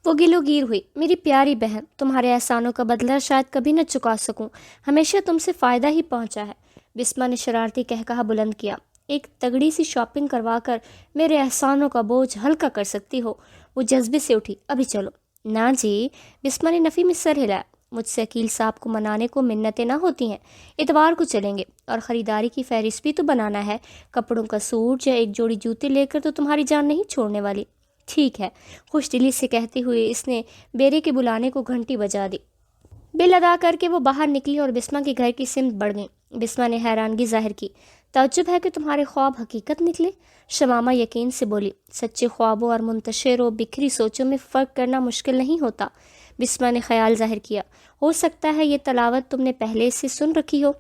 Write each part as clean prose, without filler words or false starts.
وہ گلوگیر ہوئی، میری پیاری بہن، تمہارے احسانوں کا بدلہ شاید کبھی نہ چکا سکوں، ہمیشہ تم سے فائدہ ہی پہنچا ہے۔ بسما نے شرارتی کہا بلند کیا، ایک تگڑی سی شاپنگ کروا کر میرے احسانوں کا بوجھ ہلکا کر سکتی ہو؟ وہ جذبے سے اٹھی، ابھی چلو۔ نا جی، بسما نے نفی میں سر ہلایا، مجھ سے عقیل صاحب کو منانے کو منتیں نہ ہوتی ہیں، اتوار کو چلیں گے، اور خریداری کی فہرست بھی تو بنانا ہے، کپڑوں کا سوٹ یا ایک جوڑی جوتے لے کر تو تمہاری جان نہیں چھوڑنے والی۔ ٹھیک ہے، خوش دلی سے کہتے ہوئے اس نے بیرے کے بلانے کو گھنٹی بجا دی۔ بل ادا کر کے وہ باہر نکلی اور بسما کے گھر کی سمت بڑھ گئیں۔ بسما نے حیرانگی ظاہر کی، تعجب ہے کہ تمہارے خواب حقیقت نکلے؟ شمامہ یقین سے بولی، سچے خوابوں اور منتشر و بکھری سوچوں میں فرق کرنا مشکل نہیں ہوتا۔ بسما نے خیال ظاہر کیا، ہو سکتا ہے یہ تلاوت تم نے پہلے سے سن رکھی ہو،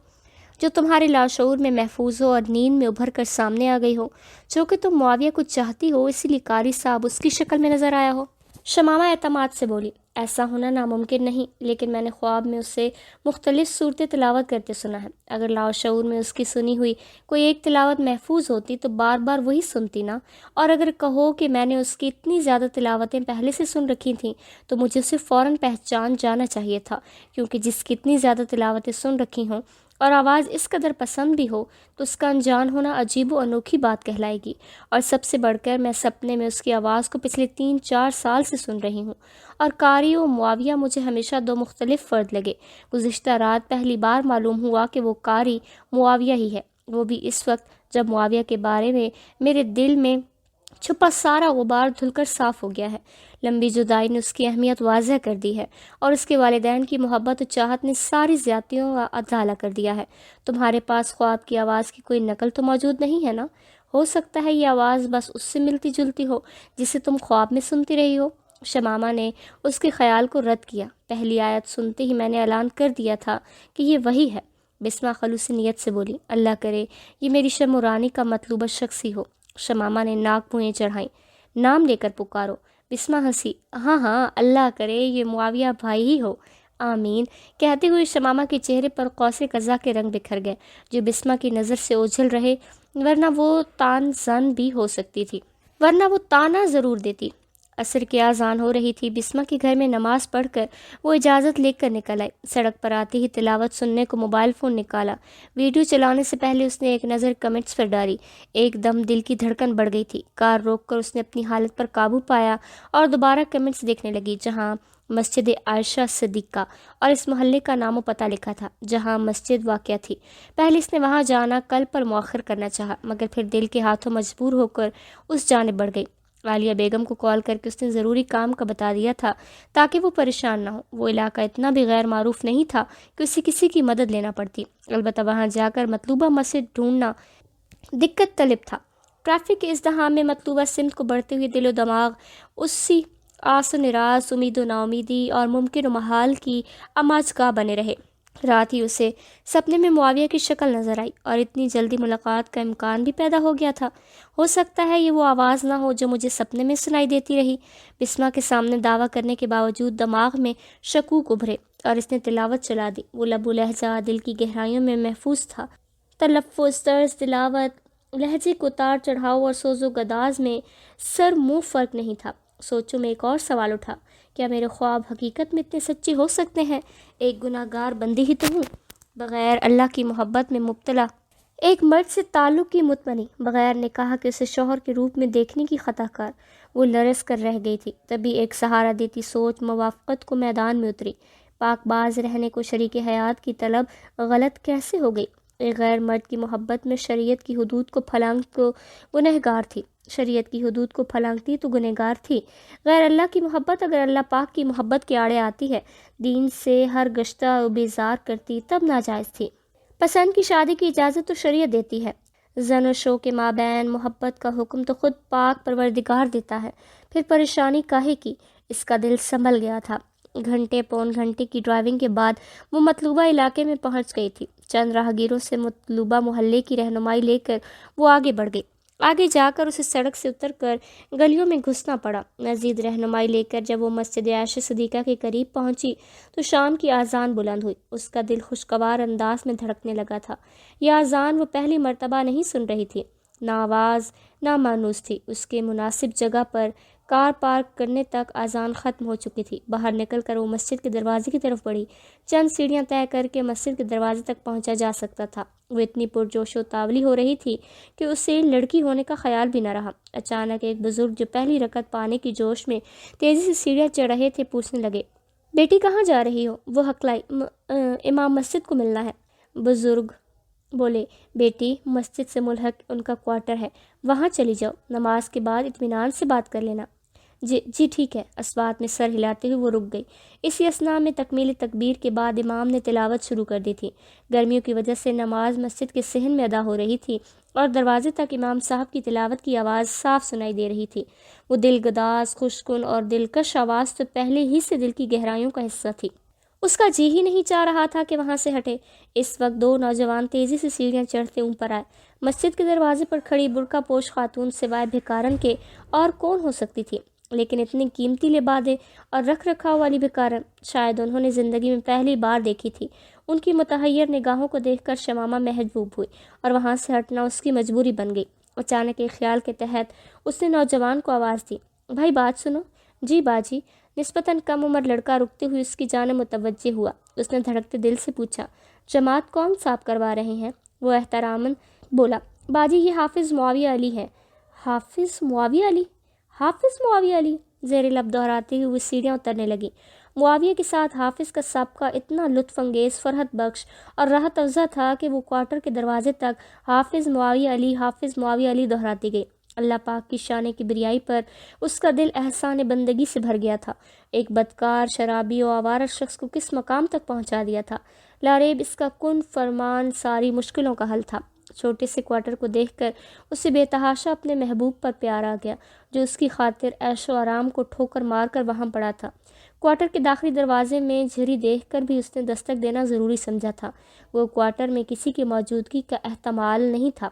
جو تمہارے لاشعور میں محفوظ ہو اور نیند میں ابھر کر سامنے آ گئی ہو، چونکہ تم معاویہ کو چاہتی ہو اسی لیے قاری صاحب اس کی شکل میں نظر آیا ہو۔ شمامہ اعتماد سے بولی، ایسا ہونا ناممکن نہیں، لیکن میں نے خواب میں اسے مختلف صورتیں تلاوت کرتے سنا ہے۔ اگر لاشعور میں اس کی سنی ہوئی کوئی ایک تلاوت محفوظ ہوتی تو بار بار وہی سنتی نا، اور اگر کہو کہ میں نے اس کی اتنی زیادہ تلاوتیں پہلے سے سن رکھی تھیں تو مجھے اسے فوراً پہچان جانا چاہیے تھا، کیونکہ جس کی اتنی زیادہ تلاوتیں سن رکھی ہوں اور آواز اس قدر پسند بھی ہو تو اس کا انجان ہونا عجیب و انوکھی بات کہلائے گی۔ اور سب سے بڑھ کر میں سپنے میں اس کی آواز کو پچھلے 3-4 سال سے سن رہی ہوں، اور قاری و معاویہ مجھے ہمیشہ دو مختلف فرد لگے۔ گزشتہ رات پہلی بار معلوم ہوا کہ وہ قاری معاویہ ہی ہے، وہ بھی اس وقت جب معاویہ کے بارے میں میرے دل میں چھپا سارا غبار دھل کر صاف ہو گیا ہے۔ لمبی جدائی نے اس کی اہمیت واضح کر دی ہے، اور اس کے والدین کی محبت و چاہت نے ساری زیادتیوں کا ازالہ کر دیا ہے۔ تمہارے پاس خواب کی آواز کی کوئی نقل تو موجود نہیں ہے نا؟ ہو سکتا ہے یہ آواز بس اس سے ملتی جلتی ہو جسے تم خواب میں سنتی رہی ہو۔ شمامہ نے اس کے خیال کو رد کیا، پہلی آیت سنتے ہی میں نے اعلان کر دیا تھا کہ یہ وہی ہے۔ بسما خلوص نیت سے بولی، اللہ کرے یہ میری شم رانی کا مطلوبہ شخص ہی ہو۔ شمامہ نے ناک پھوئیں چڑھائیں، نام لے کر پکارو۔ بسما ہنسی، ہاں ہاں، اللہ کرے یہ معاویہ بھائی ہی ہو، آمین۔ کہتے ہوئے شمامہ کے چہرے پر قوس قزح کے رنگ بکھر گئے، جو بسما کی نظر سے اوجھل رہے، ورنہ وہ تان زن بھی ہو سکتی تھی، ورنہ وہ تانا ضرور دیتی۔ عصر کی اذان ہو رہی تھی۔ بسما کے گھر میں نماز پڑھ کر وہ اجازت لے کر نکل آئی۔ سڑک پر آتے ہی تلاوت سننے کو موبائل فون نکالا۔ ویڈیو چلانے سے پہلے اس نے ایک نظر کمنٹس پر ڈالی۔ ایک دم دل کی دھڑکن بڑھ گئی تھی۔ کار روک کر اس نے اپنی حالت پر قابو پایا اور دوبارہ کمنٹس دیکھنے لگی، جہاں مسجد عائشہ صدیقہ اور اس محلے کا نام و پتہ لکھا تھا جہاں مسجد واقع تھی۔ پہلے اس نے وہاں جانا کل پر مؤخر کرنا چاہا، مگر پھر دل کے ہاتھوں مجبور ہو کر اس جانب بڑھ گئی۔ عالیہ بیگم کو کال کر کے اس نے ضروری کام کا بتا دیا تھا تاکہ وہ پریشان نہ ہو۔ وہ علاقہ اتنا بھی غیر معروف نہیں تھا کہ اسے کسی کی مدد لینا پڑتی، البتہ وہاں جا کر مطلوبہ مسجد ڈھونڈنا دقت طلب تھا۔ ٹریفک کے ازدحام میں مطلوبہ سمت کو بڑھتے ہوئے دل و دماغ اسی آس و نراس، امید و ناامیدی اور ممکن و محال کی اماجگاہ بنے رہے۔ رات ہی اسے سپنے میں معاویہ کی شکل نظر آئی اور اتنی جلدی ملاقات کا امکان بھی پیدا ہو گیا تھا۔ ہو سکتا ہے یہ وہ آواز نہ ہو جو مجھے سپنے میں سنائی دیتی رہی۔ بسما کے سامنے دعویٰ کرنے کے باوجود دماغ میں شکوک ابھرے اور اس نے تلاوت چلا دی۔ وہ لب و لہجہ دل کی گہرائیوں میں محفوظ تھا، تلفظ، طرز تلاوت، لہجے کو اتار چڑھاؤ اور سوز و گداز میں سر منہ فرق نہیں تھا۔ سوچوں میں ایک اور سوال اٹھا، کیا میرے خواب حقیقت میں اتنے سچے ہو سکتے ہیں؟ ایک گناہ گار بندی ہی تو ہوں، بغیر اللہ کی محبت میں مبتلا، ایک مرد سے تعلق کی متمنی، بغیر نکاح کے اسے شوہر کے روپ میں دیکھنے کی خطا کار۔ وہ لرز کر رہ گئی تھی۔ تبھی ایک سہارا دیتی سوچ موافقت کو میدان میں اتری۔ پاک باز رہنے کو شریک حیات کی طلب غلط کیسے ہو گئی؟ ایک غیر مرد کی محبت میں شریعت کی حدود کو پھلانگ تو گنہگار تھی، شریعت کی حدود کو پھلانگتی تو گنہگار تھی۔ غیر اللہ کی محبت اگر اللہ پاک کی محبت کے آڑے آتی ہے، دین سے ہر گشتہ و بیزار کرتی، تب ناجائز تھی۔ پسند کی شادی کی اجازت تو شریعت دیتی ہے، زن و شو کے مابین محبت کا حکم تو خود پاک پروردگار دیتا ہے، پھر پریشانی کاہے کی؟ اس کا دل سنبھل گیا تھا۔ گھنٹے پون گھنٹے کی ڈرائیونگ کے بعد وہ مطلوبہ علاقے میں پہنچ گئی تھی۔ چند راہگیروں سے مطلوبہ محلے کی رہنمائی لے کر وہ آگے بڑھ گئی۔ آگے جا کر اسے سڑک سے اتر کر گلیوں میں گھسنا پڑا۔ مزید رہنمائی لے کر جب وہ مسجد عائشہ صدیقہ کے قریب پہنچی تو شام کی اذان بلند ہوئی۔ اس کا دل خوشگوار انداز میں دھڑکنے لگا تھا۔ یہ اذان وہ پہلی مرتبہ نہیں سن رہی تھی، نہ آواز نہ مانوس تھی۔ اس کے مناسب جگہ پر کار پارک کرنے تک اذان ختم ہو چکی تھی۔ باہر نکل کر وہ مسجد کے دروازے کی طرف بڑھی۔ چند سیڑھیاں طے کر کے مسجد کے دروازے تک پہنچا جا سکتا تھا۔ وہ اتنی پرجوش و تاولی ہو رہی تھی کہ اسے لڑکی ہونے کا خیال بھی نہ رہا۔ اچانک ایک بزرگ جو پہلی رکعت پانے کی جوش میں تیزی سے سیڑھیاں چڑھ رہے تھے پوچھنے لگے، بیٹی کہاں جا رہی ہو؟ وہ ہکلائی، امام مسجد کو ملنا ہے۔ بزرگ بولے، بیٹی مسجد سے ملحق ان کا کوارٹر ہے، وہاں چلی جاؤ، نماز کے بعد اطمینان سے بات کر لینا۔ جی ٹھیک ہے۔ اسوات میں سر ہلاتے ہوئے وہ رک گئی۔ اسی اثناء میں تکمیل تکبیر کے بعد امام نے تلاوت شروع کر دی تھی۔ گرمیوں کی وجہ سے نماز مسجد کے صحن میں ادا ہو رہی تھی اور دروازے تک امام صاحب کی تلاوت کی آواز صاف سنائی دے رہی تھی۔ وہ دل گداز، خوشکن اور دلکش آواز تو پہلے ہی سے دل کی گہرائیوں کا حصہ تھی۔ اس کا جی ہی نہیں چاہ رہا تھا کہ وہاں سے ہٹے۔ اس وقت دو نوجوان تیزی سے سیڑھیاں چڑھتے اوپر آئے۔ مسجد کے دروازے پر کھڑی برقع پوش خاتون سوائے بھکارن کے اور کون ہو سکتی تھی؟ لیکن اتنی قیمتی لبادے اور رکھ رکھاؤ والی بھکارن شاید انہوں نے زندگی میں پہلی بار دیکھی تھی۔ ان کی متحیر نگاہوں کو دیکھ کر شمامہ محجوب ہوئی اور وہاں سے ہٹنا اس کی مجبوری بن گئی۔ اچانک ایک خیال کے تحت اس نے نوجوان کو آواز دی، بھائی بات سنو۔ جی باجی۔ نسبتاً کم عمر لڑکا رکتے ہوئے اس کی جانب متوجہ ہوا۔ اس نے دھڑکتے دل سے پوچھا، جماعت کون صاحب کروا رہے ہیں؟ وہ احتراماً بولا، باجی یہ حافظ معاویہ علی ہے۔ حافظ معاویہ علی؟ حافظ معاویہ علی؟ زیر لب دہراتے ہوئے سیڑھیاں اترنے لگی۔ معاویہ کے ساتھ حافظ کا سابقہ اتنا لطف انگیز، فرحت بخش اور راحت افزا تھا کہ وہ کوارٹر کے دروازے تک حافظ معاویہ علی دہراتی گئی۔ اللہ پاک کی شان کبریائی پر اس کا دل احسان بندگی سے بھر گیا تھا۔ ایک بدکار، شرابی و آوارہ شخص کو کس مقام تک پہنچا دیا تھا۔ لاریب اس کا کن فرمان ساری مشکلوں کا حل تھا۔ چھوٹے سے کوارٹر کو دیکھ کر اسے بے تحاشا اپنے محبوب پر پیار آ گیا، جو اس کی خاطر عیش و آرام کو ٹھوکر مار کر وہاں پڑا تھا۔ کوارٹر کے داخلی دروازے میں جھری دیکھ کر بھی اس نے دستک دینا ضروری سمجھا تھا۔ وہ کوارٹر میں کسی کی موجودگی کا احتمال نہیں تھا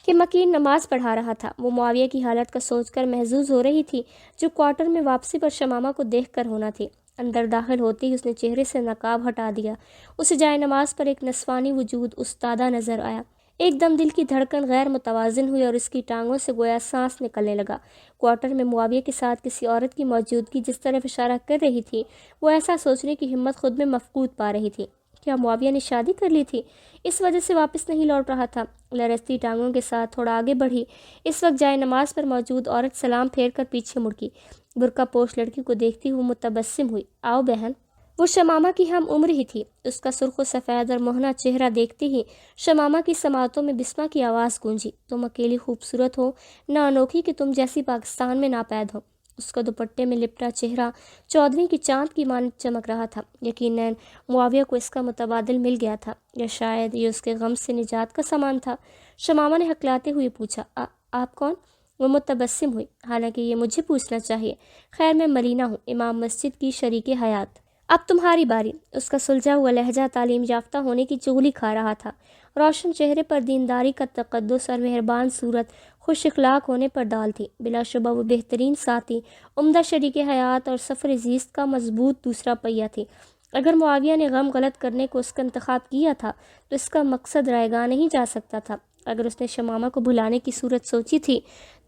کہ مکین نماز پڑھا رہا تھا۔ وہ معاویہ کی حالت کا سوچ کر محظوظ ہو رہی تھی جو کوارٹر میں واپسی پر شمامہ کو دیکھ کر ہونا تھی۔ اندر داخل ہوتے ہی اس نے چہرے سے نقاب ہٹا دیا۔ اسے جائے نماز پر ایک نسوانی وجود استادہ نظر آیا۔ ایک دم دل کی دھڑکن غیر متوازن ہوئی اور اس کی ٹانگوں سے گویا سانس نکلنے لگا۔ کوارٹر میں معاویہ کے ساتھ کسی عورت کی موجودگی جس طرف اشارہ کر رہی تھی، وہ ایسا سوچنے کی ہمت خود میں مفقود پا رہی تھی۔ کیا معاویہ نے شادی کر لی تھی؟ اس وجہ سے واپس نہیں لوٹ رہا تھا۔ لرزتی ٹانگوں کے ساتھ تھوڑا آگے بڑھی۔ اس وقت جائے نماز پر موجود عورت سلام پھیر کر پیچھے مڑکی، برقع پوش لڑکی کو دیکھتی ہوئی متبسم ہوئی، آؤ بہن۔ وہ شمامہ کی ہم عمر ہی تھی۔ اس کا سرخ و سفید اور مہنا چہرہ دیکھتے ہی شمامہ کی سماعتوں میں بسمہ کی آواز گونجی، تم اکیلی خوبصورت ہو، نہ انوکھی کہ تم جیسی پاکستان میں ناپید ہو۔ اس کا دوپٹے میں لپٹا چہرہ چودھویں کی چاند کی مانند چمک رہا تھا۔ یقیناً معاویہ کو اس کا متبادل مل گیا تھا، یا شاید یہ اس کے غم سے نجات کا سامان تھا۔ شمامہ نے ہکلاتے ہوئے پوچھا، آپ کون؟ وہ متبسم ہوئی، حالانکہ یہ مجھے پوچھنا چاہیے۔ خیر میں ملینہ ہوں، امام مسجد کی شریک حیات۔ اب تمہاری باری۔ اس کا سلجھا ہوا لہجہ تعلیم یافتہ ہونے کی چغلی کھا رہا تھا۔ روشن چہرے پر دینداری کا تقدس اور مہربان صورت خوش اخلاق ہونے پر ڈال تھی۔ بلا شبہ وہ بہترین ساتھی، عمدہ شریک حیات اور سفر زیست کا مضبوط دوسرا پہیہ تھی۔ اگر معاویہ نے غم غلط کرنے کو اس کا انتخاب کیا تھا تو اس کا مقصد رائیگاں نہیں جا سکتا تھا۔ اگر اس نے شمامہ کو بھلانے کی صورت سوچی تھی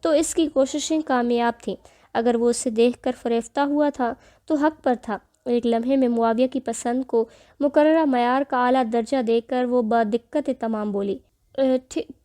تو اس کی کوششیں کامیاب تھیں۔ اگر وہ اسے دیکھ کر فریفتہ ہوا تھا تو حق پر تھا۔ ایک لمحے میں معاویہ کی پسند کو مقررہ معیار کا اعلیٰ درجہ دے کر وہ بدقت تمام بولی،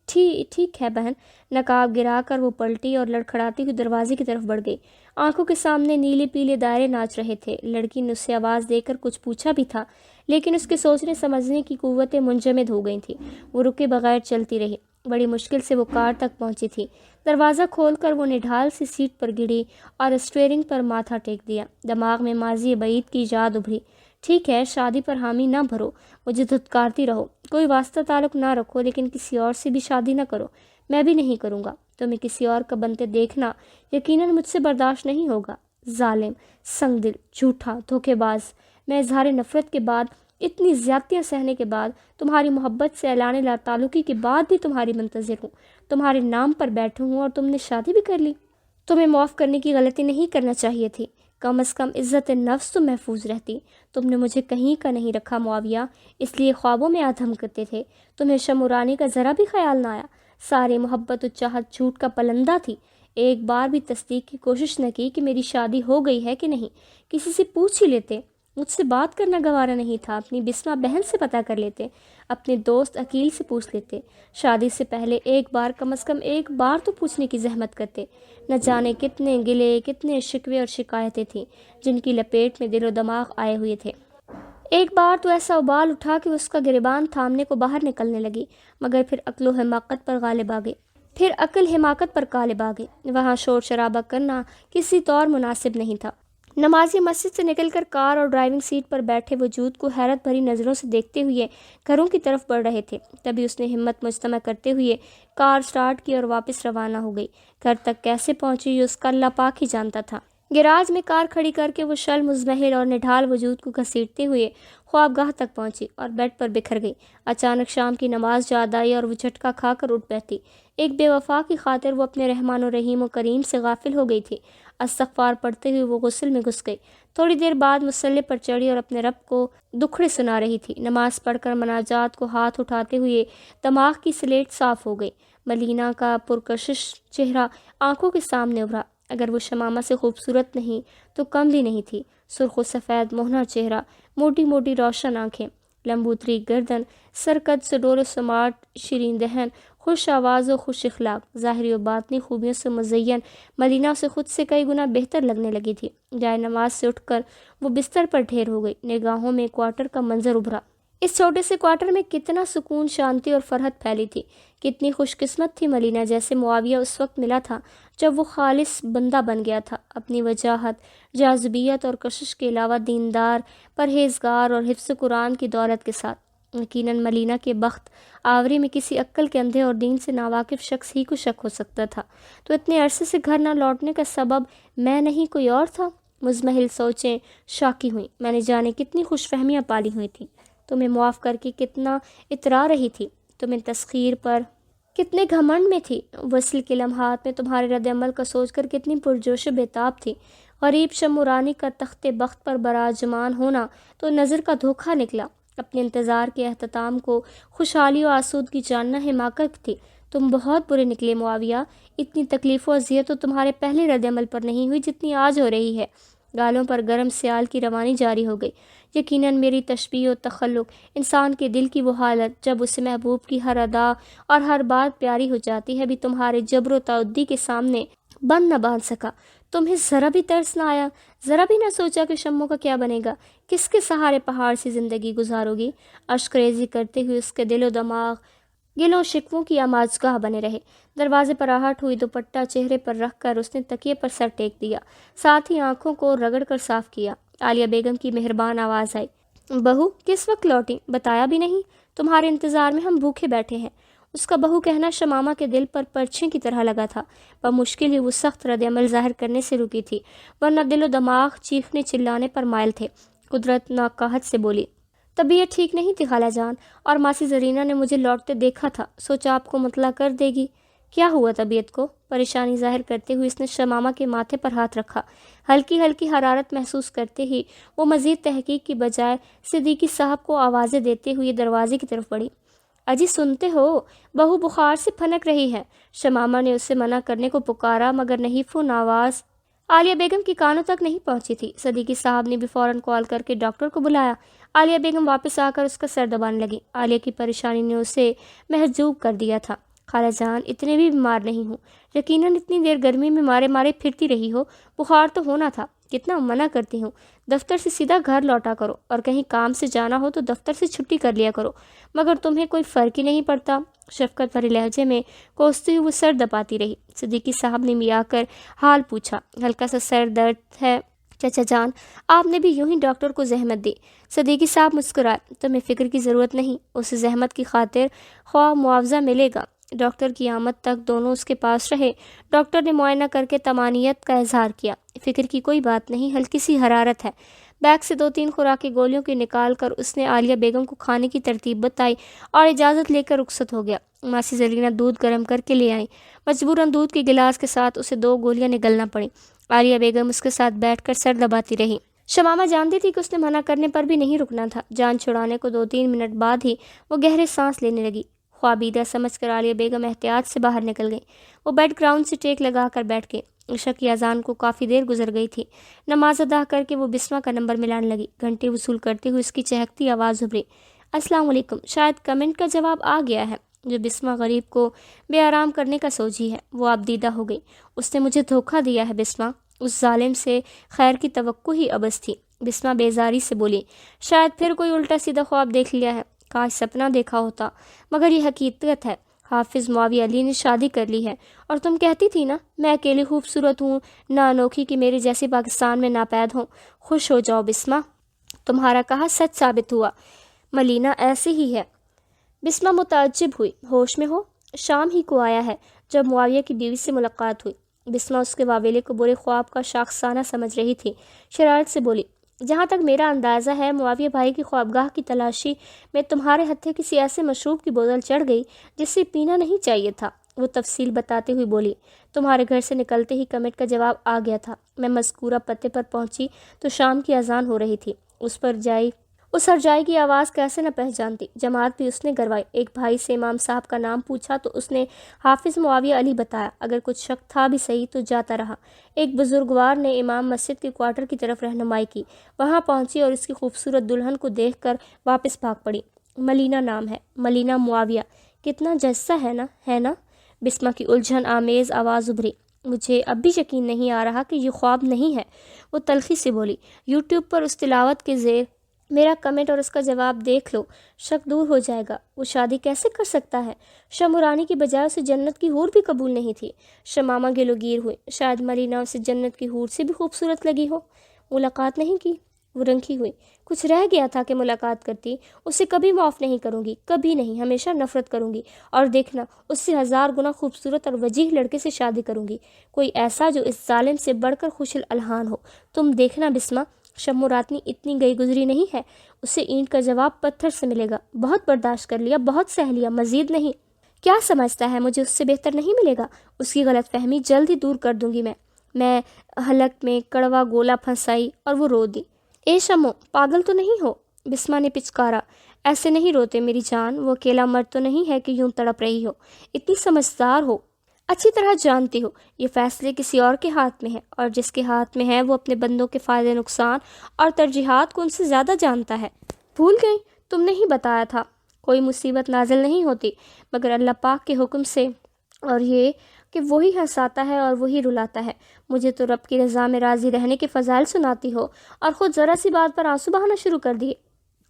ٹھیک ہے بہن۔ نقاب گرا کر وہ پلٹی اور لڑکھڑاتی ہوئی دروازے کی طرف بڑھ گئی۔ آنکھوں کے سامنے نیلے پیلے دائرے ناچ رہے تھے۔ لڑکی نے اس سے آواز دے کر کچھ پوچھا بھی تھا، لیکن اس کے سوچنے سمجھنے کی قوتیں منجمد ہو گئی تھیں۔ وہ رکے بغیر چلتی رہی۔ بڑی مشکل سے وہ کار تک پہنچی تھی۔ دروازہ کھول کر وہ نڈھال سی سیٹ پر گری اور اسٹیئرنگ پر ماتھا ٹیک دیا۔ دماغ میں ماضی بعید کی یاد ابھری۔ ٹھیک ہے، شادی پر حامی نہ بھرو، مجھے دھتکارتی رہو، کوئی واسطہ تعلق نہ رکھو، لیکن کسی اور سے بھی شادی نہ کرو۔ میں بھی نہیں کروں گا۔ تمہیں کسی اور کا بنتے دیکھنا یقیناً مجھ سے برداشت نہیں ہوگا۔ ظالم، سنگ دل، جھوٹا، دھوکے باز۔ میں اظہار نفرت کے بعد، اتنی زیادتیاں سہنے کے بعد، تمہاری محبت سے اعلان لا تعلقی کے بعد بھی تمہاری منتظر ہوں۔ تمہارے نام پر بیٹھا ہوں اور تم نے شادی بھی کر لی۔ تمہیں معاف کرنے کی غلطی نہیں کرنا چاہیے تھی۔ کم از کم عزت نفس تو محفوظ رہتی۔ تم نے مجھے کہیں کا نہیں رکھا معاویہ، اس لیے خوابوں میں آدھم کرتے تھے۔ تمہیں شم اڑانے کا ذرا بھی خیال نہ آیا۔ ساری محبت و چاہت جھوٹ کا پلندہ تھی۔ ایک بار بھی تصدیق کی کوشش نہ کی کہ میری شادی ہو گئی ہے کہ نہیں۔ کسی سے پوچھ ہی لیتے، مجھ سے بات کرنا گوارا نہیں تھا، اپنی بسمہ بہن سے پتہ کر لیتے، اپنے دوست عقیل سے پوچھ لیتے، شادی سے پہلے ایک بار، کم از کم ایک بار تو پوچھنے کی زحمت کرتے۔ نہ جانے کتنے گلے، کتنے شکوے اور شکایتیں تھیں جن کی لپیٹ میں دل و دماغ آئے ہوئے تھے۔ ایک بار تو ایسا ابال اٹھا کہ اس کا گریبان تھامنے کو باہر نکلنے لگی، مگر پھر عقل و حماقت پر غالب آ گئی۔ وہاں شور شرابہ کرنا کسی طور مناسب نہیں تھا۔ نمازی مسجد سے نکل کر کار اور ڈرائیونگ سیٹ پر بیٹھے وجود کو حیرت بھری نظروں سے دیکھتے ہوئے گھروں کی طرف بڑھ رہے تھے۔ تبھی اس نے ہمت مجتمع کرتے ہوئے کار سٹارٹ کی اور واپس روانہ ہو گئی۔ گھر تک کیسے پہنچی یہ اس کا اللہ پاک ہی جانتا تھا۔ گیراج میں کار کھڑی کر کے وہ شل مزمحل اور نڈھال وجود کو گھسیٹتے ہوئے خوابگاہ تک پہنچی اور بیڈ پر بکھر گئی۔ اچانک شام کی نماز یاد آئی اور وہ جھٹکا کھا کر اٹھ بیٹھی۔ ایک بے وفا کی خاطر وہ اپنے رحمان و رحیم و کریم سے غافل ہو گئی تھی۔ استغفار پڑھتے ہوئے وہ غسل میں گھس گئی۔ تھوڑی دیر بعد مصلی پر چڑھی اور اپنے رب کو دکھڑے سنا رہی تھی۔ نماز پڑھ کر مناجات کو ہاتھ اٹھاتے ہوئے دماغ کی سلیٹ صاف ہو گئی۔ ملینا کا پرکشش چہرہ آنکھوں کے سامنے ابھرا۔ اگر وہ شمامہ سے خوبصورت نہیں تو کملی نہیں تھی۔ سرخ و سفید موہنا چہرہ، موٹی موٹی روشن آنکھیں، لمبوتری گردن، سرقد سڈول و سمارٹ شیرین دہن، خوش آواز و خوش اخلاق، ظاہری و باطنی خوبیوں سے مزین ملینا اسے خود سے کئی گنا بہتر لگنے لگی تھی۔ جائے نماز سے اٹھ کر وہ بستر پر ڈھیر ہو گئی۔ نگاہوں میں کوارٹر کا منظر ابھرا۔ اس چھوٹے سے کوارٹر میں کتنا سکون، شانتی اور فرحت پھیلی تھی۔ کتنی خوش قسمت تھی ملینا، جیسے معاویہ اس وقت ملا تھا جب وہ خالص بندہ بن گیا تھا، اپنی وجاہت، جاذبیت اور کشش کے علاوہ دیندار، پرہیزگار اور حفظ قرآن کی دولت کے ساتھ۔ یقیناً ملینا کے بخت آوری میں کسی عقل کے اندھے اور دین سے ناواقف شخص ہی کو شک ہو سکتا تھا۔ تو اتنے عرصے سے گھر نہ لوٹنے کا سبب میں نہیں کوئی اور تھا؟ مزمحل سوچیں شاکی ہوئیں۔ میں نے جانے کتنی خوش فہمیاں پالی ہوئی تھیں، تمہیں معاف کر کے کتنا اترا رہی تھی، تمہیں تسخیر پر کتنے گھمنڈ میں تھی، وصل کے لمحات میں تمہارے رد عمل کا سوچ کر کتنی پرجوش و بیتاب تھی۔ غریب شمورانی کا تخت بخت پر براجمان ہونا تو نظر کا دھوکہ نکلا۔ اپنے انتظار کے اختتام کو خوشحالی و آسودگی جاننا حماقت تھی۔ تم بہت برے نکلے معاویہ۔ اتنی تکلیف و اذیت تو تمہارے پہلے رد عمل پر نہیں ہوئی جتنی آج ہو رہی ہے۔ گالوں پر گرم سیال کی روانی جاری ہو گئی۔ یقیناً میری تشبیہ و تخلق، انسان کے دل کی وہ حالت جب اسے محبوب کی ہر ادا اور ہر بات پیاری ہو جاتی ہے، بھی تمہارے جبر و تعدی کے سامنے بند نہ باندھ سکا۔ تمہیں ذرا بھی ترس نہ آیا، ذرا بھی نہ سوچا کہ شموں کا کیا بنے گا، کس کے سہارے پہاڑ سی زندگی گزارو گی؟ اشک ریزی کرتے ہوئے اس کے دل و دماغ گلوں شکووں کی آماجگاہ بنے رہے۔ دروازے پر آہٹ ہوئی، دوپٹہ چہرے پر رکھ کر اس نے تکیے پر سر ٹیک دیا، ساتھ ہی آنکھوں کو رگڑ کر صاف کیا۔ عالیہ بیگم کی مہربان آواز آئی، بہو کس وقت لوٹیں؟ بتایا بھی نہیں، تمہارے انتظار میں ہم بھوکے بیٹھے ہیں۔ اس کا بہو کہنا شمامہ کے دل پر پرچھیں کی طرح لگا تھا۔ بمشکل ہی وہ سخت رد عمل ظاہر کرنے سے رکی تھی، ورنہ دل و دماغ چیخنے چلانے پر مائل تھے۔ قدرت ناقاہت سے بولی، طبیعت ٹھیک نہیں تھی خالہ جان، اور ماسی زرینہ نے مجھے لوٹتے دیکھا تھا، سوچا آپ کو مطلع کر دے گی۔ کیا ہوا طبیعت کو؟ پریشانی ظاہر کرتے ہوئے اس نے شمامہ کے ماتھے پر ہاتھ رکھا۔ ہلکی ہلکی حرارت محسوس کرتے ہی وہ مزید تحقیق کی بجائے صدیقی صاحب کو آوازیں دیتے ہوئے دروازے کی طرف بڑھی۔ اجی سنتے ہو، بہو بخار سے پھنک رہی ہے۔ شمامہ نے اسے منع کرنے کو پکارا، مگر نحیف و ناواز عالیہ بیگم کی کانوں تک نہیں پہنچی تھی۔ صدیقی صاحب نے بھی فوراً کال کر کے ڈاکٹر کو بلایا۔ عالیہ بیگم واپس آ کر اس کا سر دبانے لگی۔ عالیہ کی پریشانی نے اسے محجوب کر دیا تھا۔ خالہ جان اتنے بھی بیمار نہیں ہوں، یقیناً اتنی دیر گرمی میں مارے مارے پھرتی رہی ہو، بخار تو ہونا تھا، کتنا منع کرتی ہوں، دفتر سے سیدھا گھر لوٹا کرو، اور کہیں کام سے جانا ہو تو دفتر سے چھٹی کر لیا کرو، مگر تمہیں کوئی فرق ہی نہیں پڑتا۔ شفقت بھرے لہجے میں کوستے ہوئے وہ سر دباتی رہی۔ صدیقی صاحب نے میا کر حال پوچھا، ہلکا سا سر درد ہے چچا جان؟ آپ نے بھی یوں ہی ڈاکٹر کو زحمت دی۔ صدیقی صاحب مسکرائے، تمہیں فکر کی ضرورت نہیں، اس زحمت کی خاطر خواہ معاوضہ ملے گا۔ ڈاکٹر کی آمد تک دونوں اس کے پاس رہے۔ ڈاکٹر نے معائنہ کر کے طمانینت کا اظہار کیا، فکر کی کوئی بات نہیں، ہلکی سی حرارت ہے۔ بیگ سے 2-3 خوراک گولیوں کی نکال کر اس نے عالیہ بیگم کو کھانے کی ترتیب بتائی اور اجازت لے کر رخصت ہو گیا۔ ماسی زرینہ دودھ گرم کر کے لے آئیں۔ مجبوراً دودھ کے گلاس کے ساتھ اسے 2 گولیاں نگلنا پڑیں۔ عالیہ بیگم اس کے ساتھ بیٹھ کر سر دباتی رہی۔ شمامہ جانتی تھی کہ اس نے منع کرنے پر بھی نہیں رکنا تھا۔ جان چھڑانے کو 2-3 منٹ بعد ہی وہ گہرے سانس لینے لگی۔ خوابیدہ سمجھ کر عالیہ بیگم احتیاط سے باہر نکل گئی۔ وہ بیڈ گراؤنڈ سے ٹیک لگا کر بیٹھ گئی۔ عشاء کی اذان کو کافی دیر گزر گئی تھی۔ نماز ادا کر کے وہ بسمہ کا نمبر ملانے لگی۔ گھنٹی وصول کرتے ہوئے اس کی چہکتی آواز ابھری، السلام علیکم۔ شاید کمنٹ کا جواب آ گیا ہے جو بسمہ غریب کو بے آرام کرنے کا سوچی ہے۔ وہ اب دیدہ ہو گئی۔ اس نے مجھے دھوکہ دیا ہے بسمہ، اس ظالم سے خیر کی توقع ہی عبث تھی۔ بسمہ بیزاری سے بولی، شاید پھر کوئی الٹا سیدھا خواب دیکھ لیا ہے، کاش سپنا دیکھا ہوتا، مگر یہ حقیقت ہے۔ حافظ معاویہ علی نے شادی کر لی ہے، اور تم کہتی تھی نا میں اکیلی خوبصورت ہوں، نہ انوکھی کہ میرے جیسی پاکستان میں ناپید ہوں۔ خوش ہو جاؤ بسمہ، تمہارا کہا سچ ثابت ہوا، ملینہ ایسے ہی ہے۔ بسمہ متعجب ہوئی، ہوش میں ہو؟ شام ہی کو آیا ہے جب معاویہ کی بیوی سے ملاقات ہوئی۔ بسمہ اس کے واویلے کو برے خواب کا شاخسانہ سمجھ رہی تھی، شرارت سے بولی، جہاں تک میرا اندازہ ہے معاویہ بھائی کی خوابگاہ کی تلاشی میں تمہارے ہتھے کسی ایسے مشروب کی بوتل چڑھ گئی جسے پینا نہیں چاہیے تھا۔ وہ تفصیل بتاتے ہوئے بولی، تمہارے گھر سے نکلتے ہی کمنٹ کا جواب آ گیا تھا۔ میں مذکورہ پتے پر پہنچی تو شام کی اذان ہو رہی تھی۔ اس ہرجائی کی آواز کیسے نہ پہچانتی، جماعت بھی اس نے کروائی۔ ایک بھائی سے امام صاحب کا نام پوچھا تو اس نے حافظ معاویہ علی بتایا، اگر کچھ شک تھا بھی صحیح تو جاتا رہا۔ ایک بزرگوار نے امام مسجد کے کوارٹر کی طرف رہنمائی کی، وہاں پہنچی اور اس کی خوبصورت دلہن کو دیکھ کر واپس بھاگ پڑی۔ ملینہ نام ہے، ملینہ معاویہ، کتنا جسہ ہے نا؟ بسمہ کی الجھن آمیز آواز ابھری، مجھے اب بھی یقین نہیں آ رہا کہ یہ خواب نہیں ہے۔ وہ تلخی سے بولی، یوٹیوب پر اس تلاوت کے زیر میرا کمنٹ اور اس کا جواب دیکھ لو، شک دور ہو جائے گا۔ وہ شادی کیسے کر سکتا ہے؟ شمورانی کی بجائے اسے جنت کی حور بھی قبول نہیں تھی۔ شمامہ گلوگیر ہوئی، شاید ملینہ اسے جنت کی حور سے بھی خوبصورت لگی ہو۔ ملاقات نہیں کی؟ وہ رنگی ہوئی، کچھ رہ گیا تھا کہ ملاقات کرتی۔ اسے کبھی معاف نہیں کروں گی، کبھی نہیں، ہمیشہ نفرت کروں گی، اور دیکھنا اس سے 1000 گنا خوبصورت اور وجیح لڑکے سے شادی کروں گی، کوئی ایسا جو اس ظالم سے بڑھ کر خوش الحان ہو۔ تم دیکھنا بسمہ، شمو راتنی اتنی گئی گزری نہیں ہے، اسے اینٹ کا جواب پتھر سے ملے گا۔ بہت برداشت کر لیا، بہت سہ لیا، مزید نہیں۔ کیا سمجھتا ہے مجھے اس سے بہتر نہیں ملے گا؟ اس کی غلط فہمی جلد ہی دور کر دوں گی میں حلق میں کڑوا گولا پھنسائی اور وہ رو دی۔ اے شمو، پاگل تو نہیں ہو؟ بسمہ نے پچکارا، ایسے نہیں روتے میری جان، وہ اکیلا مرد تو نہیں ہے کہ یوں تڑپ رہی ہو، اتنی سمجھدار ہو، اچھی طرح جانتی ہو یہ فیصلے کسی اور کے ہاتھ میں ہے، اور جس کے ہاتھ میں ہے وہ اپنے بندوں کے فائدے نقصان اور ترجیحات کو ان سے زیادہ جانتا ہے۔ بھول گئی؟ تم نے ہی بتایا تھا کوئی مصیبت نازل نہیں ہوتی مگر اللہ پاک کے حکم سے، اور یہ کہ وہی ہنساتا ہے اور وہی رلاتا ہے۔ مجھے تو رب کی رضا میں راضی رہنے کے فضائل سناتی ہو اور خود ذرا سی بات پر آنسو بہانا شروع کر دیے۔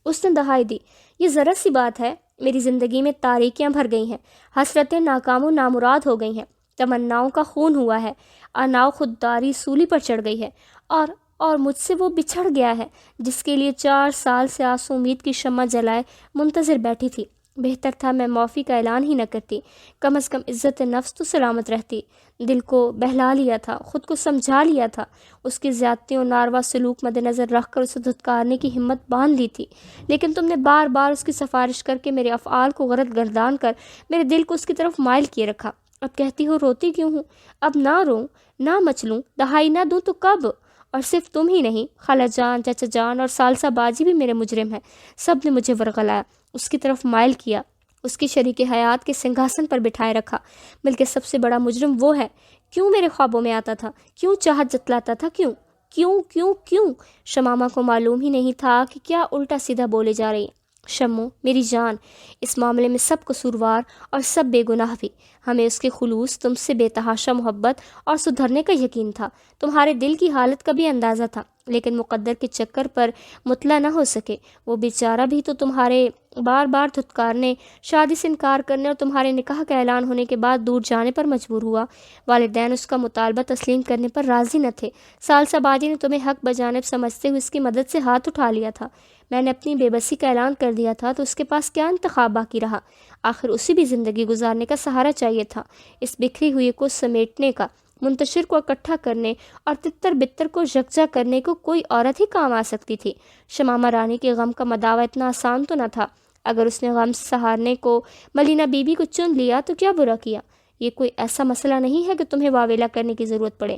اس نے دہائی دی، یہ ذرا سی بات ہے، میری زندگی میں تاریکیاں بھر گئی ہیں، حسرتیں ناکام و نامراد ہو گئی ہیں، تمناؤں کا خون ہوا ہے، اناؤ خودداری سولی پر چڑھ گئی ہے، اور مجھ سے وہ بچھڑ گیا ہے جس کے لیے 4 سال سے آس امید کی شمع جلائے منتظر بیٹھی تھی۔ بہتر تھا میں معافی کا اعلان ہی نہ کرتی، کم از کم عزت نفس تو سلامت رہتی۔ دل کو بہلا لیا تھا، خود کو سمجھا لیا تھا، اس کی زیادتیوں ناروا سلوک مد نظر رکھ کر اسے دھتکارنے کی ہمت باندھ لی تھی، لیکن تم نے بار بار اس کی سفارش کر کے میرے افعال کو غلط گردان کر میرے دل کو اس کی طرف مائل کیے رکھا۔ اب کہتی ہو روتی کیوں ہوں؟ اب نہ روں، نہ مچلوں، دہائی نہ دوں تو کب؟ اور صرف تم ہی نہیں، خالہ جان، چچا جان اور ثالثہ باجی بھی میرے مجرم ہیں۔ سب نے مجھے ورغلایا، اس کی طرف مائل کیا، اس کی شریک حیات کے سنگھاسن پر بٹھائے رکھا، بلکہ سب سے بڑا مجرم وہ ہے۔ کیوں میرے خوابوں میں آتا تھا؟ کیوں چاہت جتلاتا تھا؟ کیوں؟ شمامہ کو معلوم ہی نہیں تھا کہ کیا الٹا سیدھا بولے جا رہی۔ شمو میری جان، اس معاملے میں سب قصوروار اور سب بے گناہ بھی۔ ہمیں اس کے خلوص، تم سے بے تحاشا محبت اور سدھرنے کا یقین تھا، تمہارے دل کی حالت کا بھی اندازہ تھا، لیکن مقدر کے چکر پر مطلع نہ ہو سکے۔ وہ بیچارہ بھی تو تمہارے بار بار دھتکارنے، شادی سے انکار کرنے اور تمہارے نکاح کا اعلان ہونے کے بعد دور جانے پر مجبور ہوا۔ والدین اس کا مطالبہ تسلیم کرنے پر راضی نہ تھے۔ ثالثہ باجی نے تمہیں حق بجانب سمجھتے ہوئے اس کی مدد سے ہاتھ اٹھا لیا تھا۔ میں نے اپنی بے بسی کا اعلان کر دیا تھا تو اس کے پاس کیا انتخاب باقی رہا؟ آخر اسے بھی زندگی گزارنے کا سہارا چاہیے تھا، اس بکھری ہوئی کو سمیٹنے کا، منتشر کو اکٹھا کرنے اور تتر بتر کو یکجا کرنے کو کوئی عورت ہی کام آ سکتی تھی۔ شمامہ رانی کے غم کا مداوع اتنا آسان تو نہ تھا۔ اگر اس نے غم سہارنے کو ملینہ بی بی کو چن لیا تو کیا برا کیا؟ یہ کوئی ایسا مسئلہ نہیں ہے کہ تمہیں واویلا کرنے کی ضرورت پڑے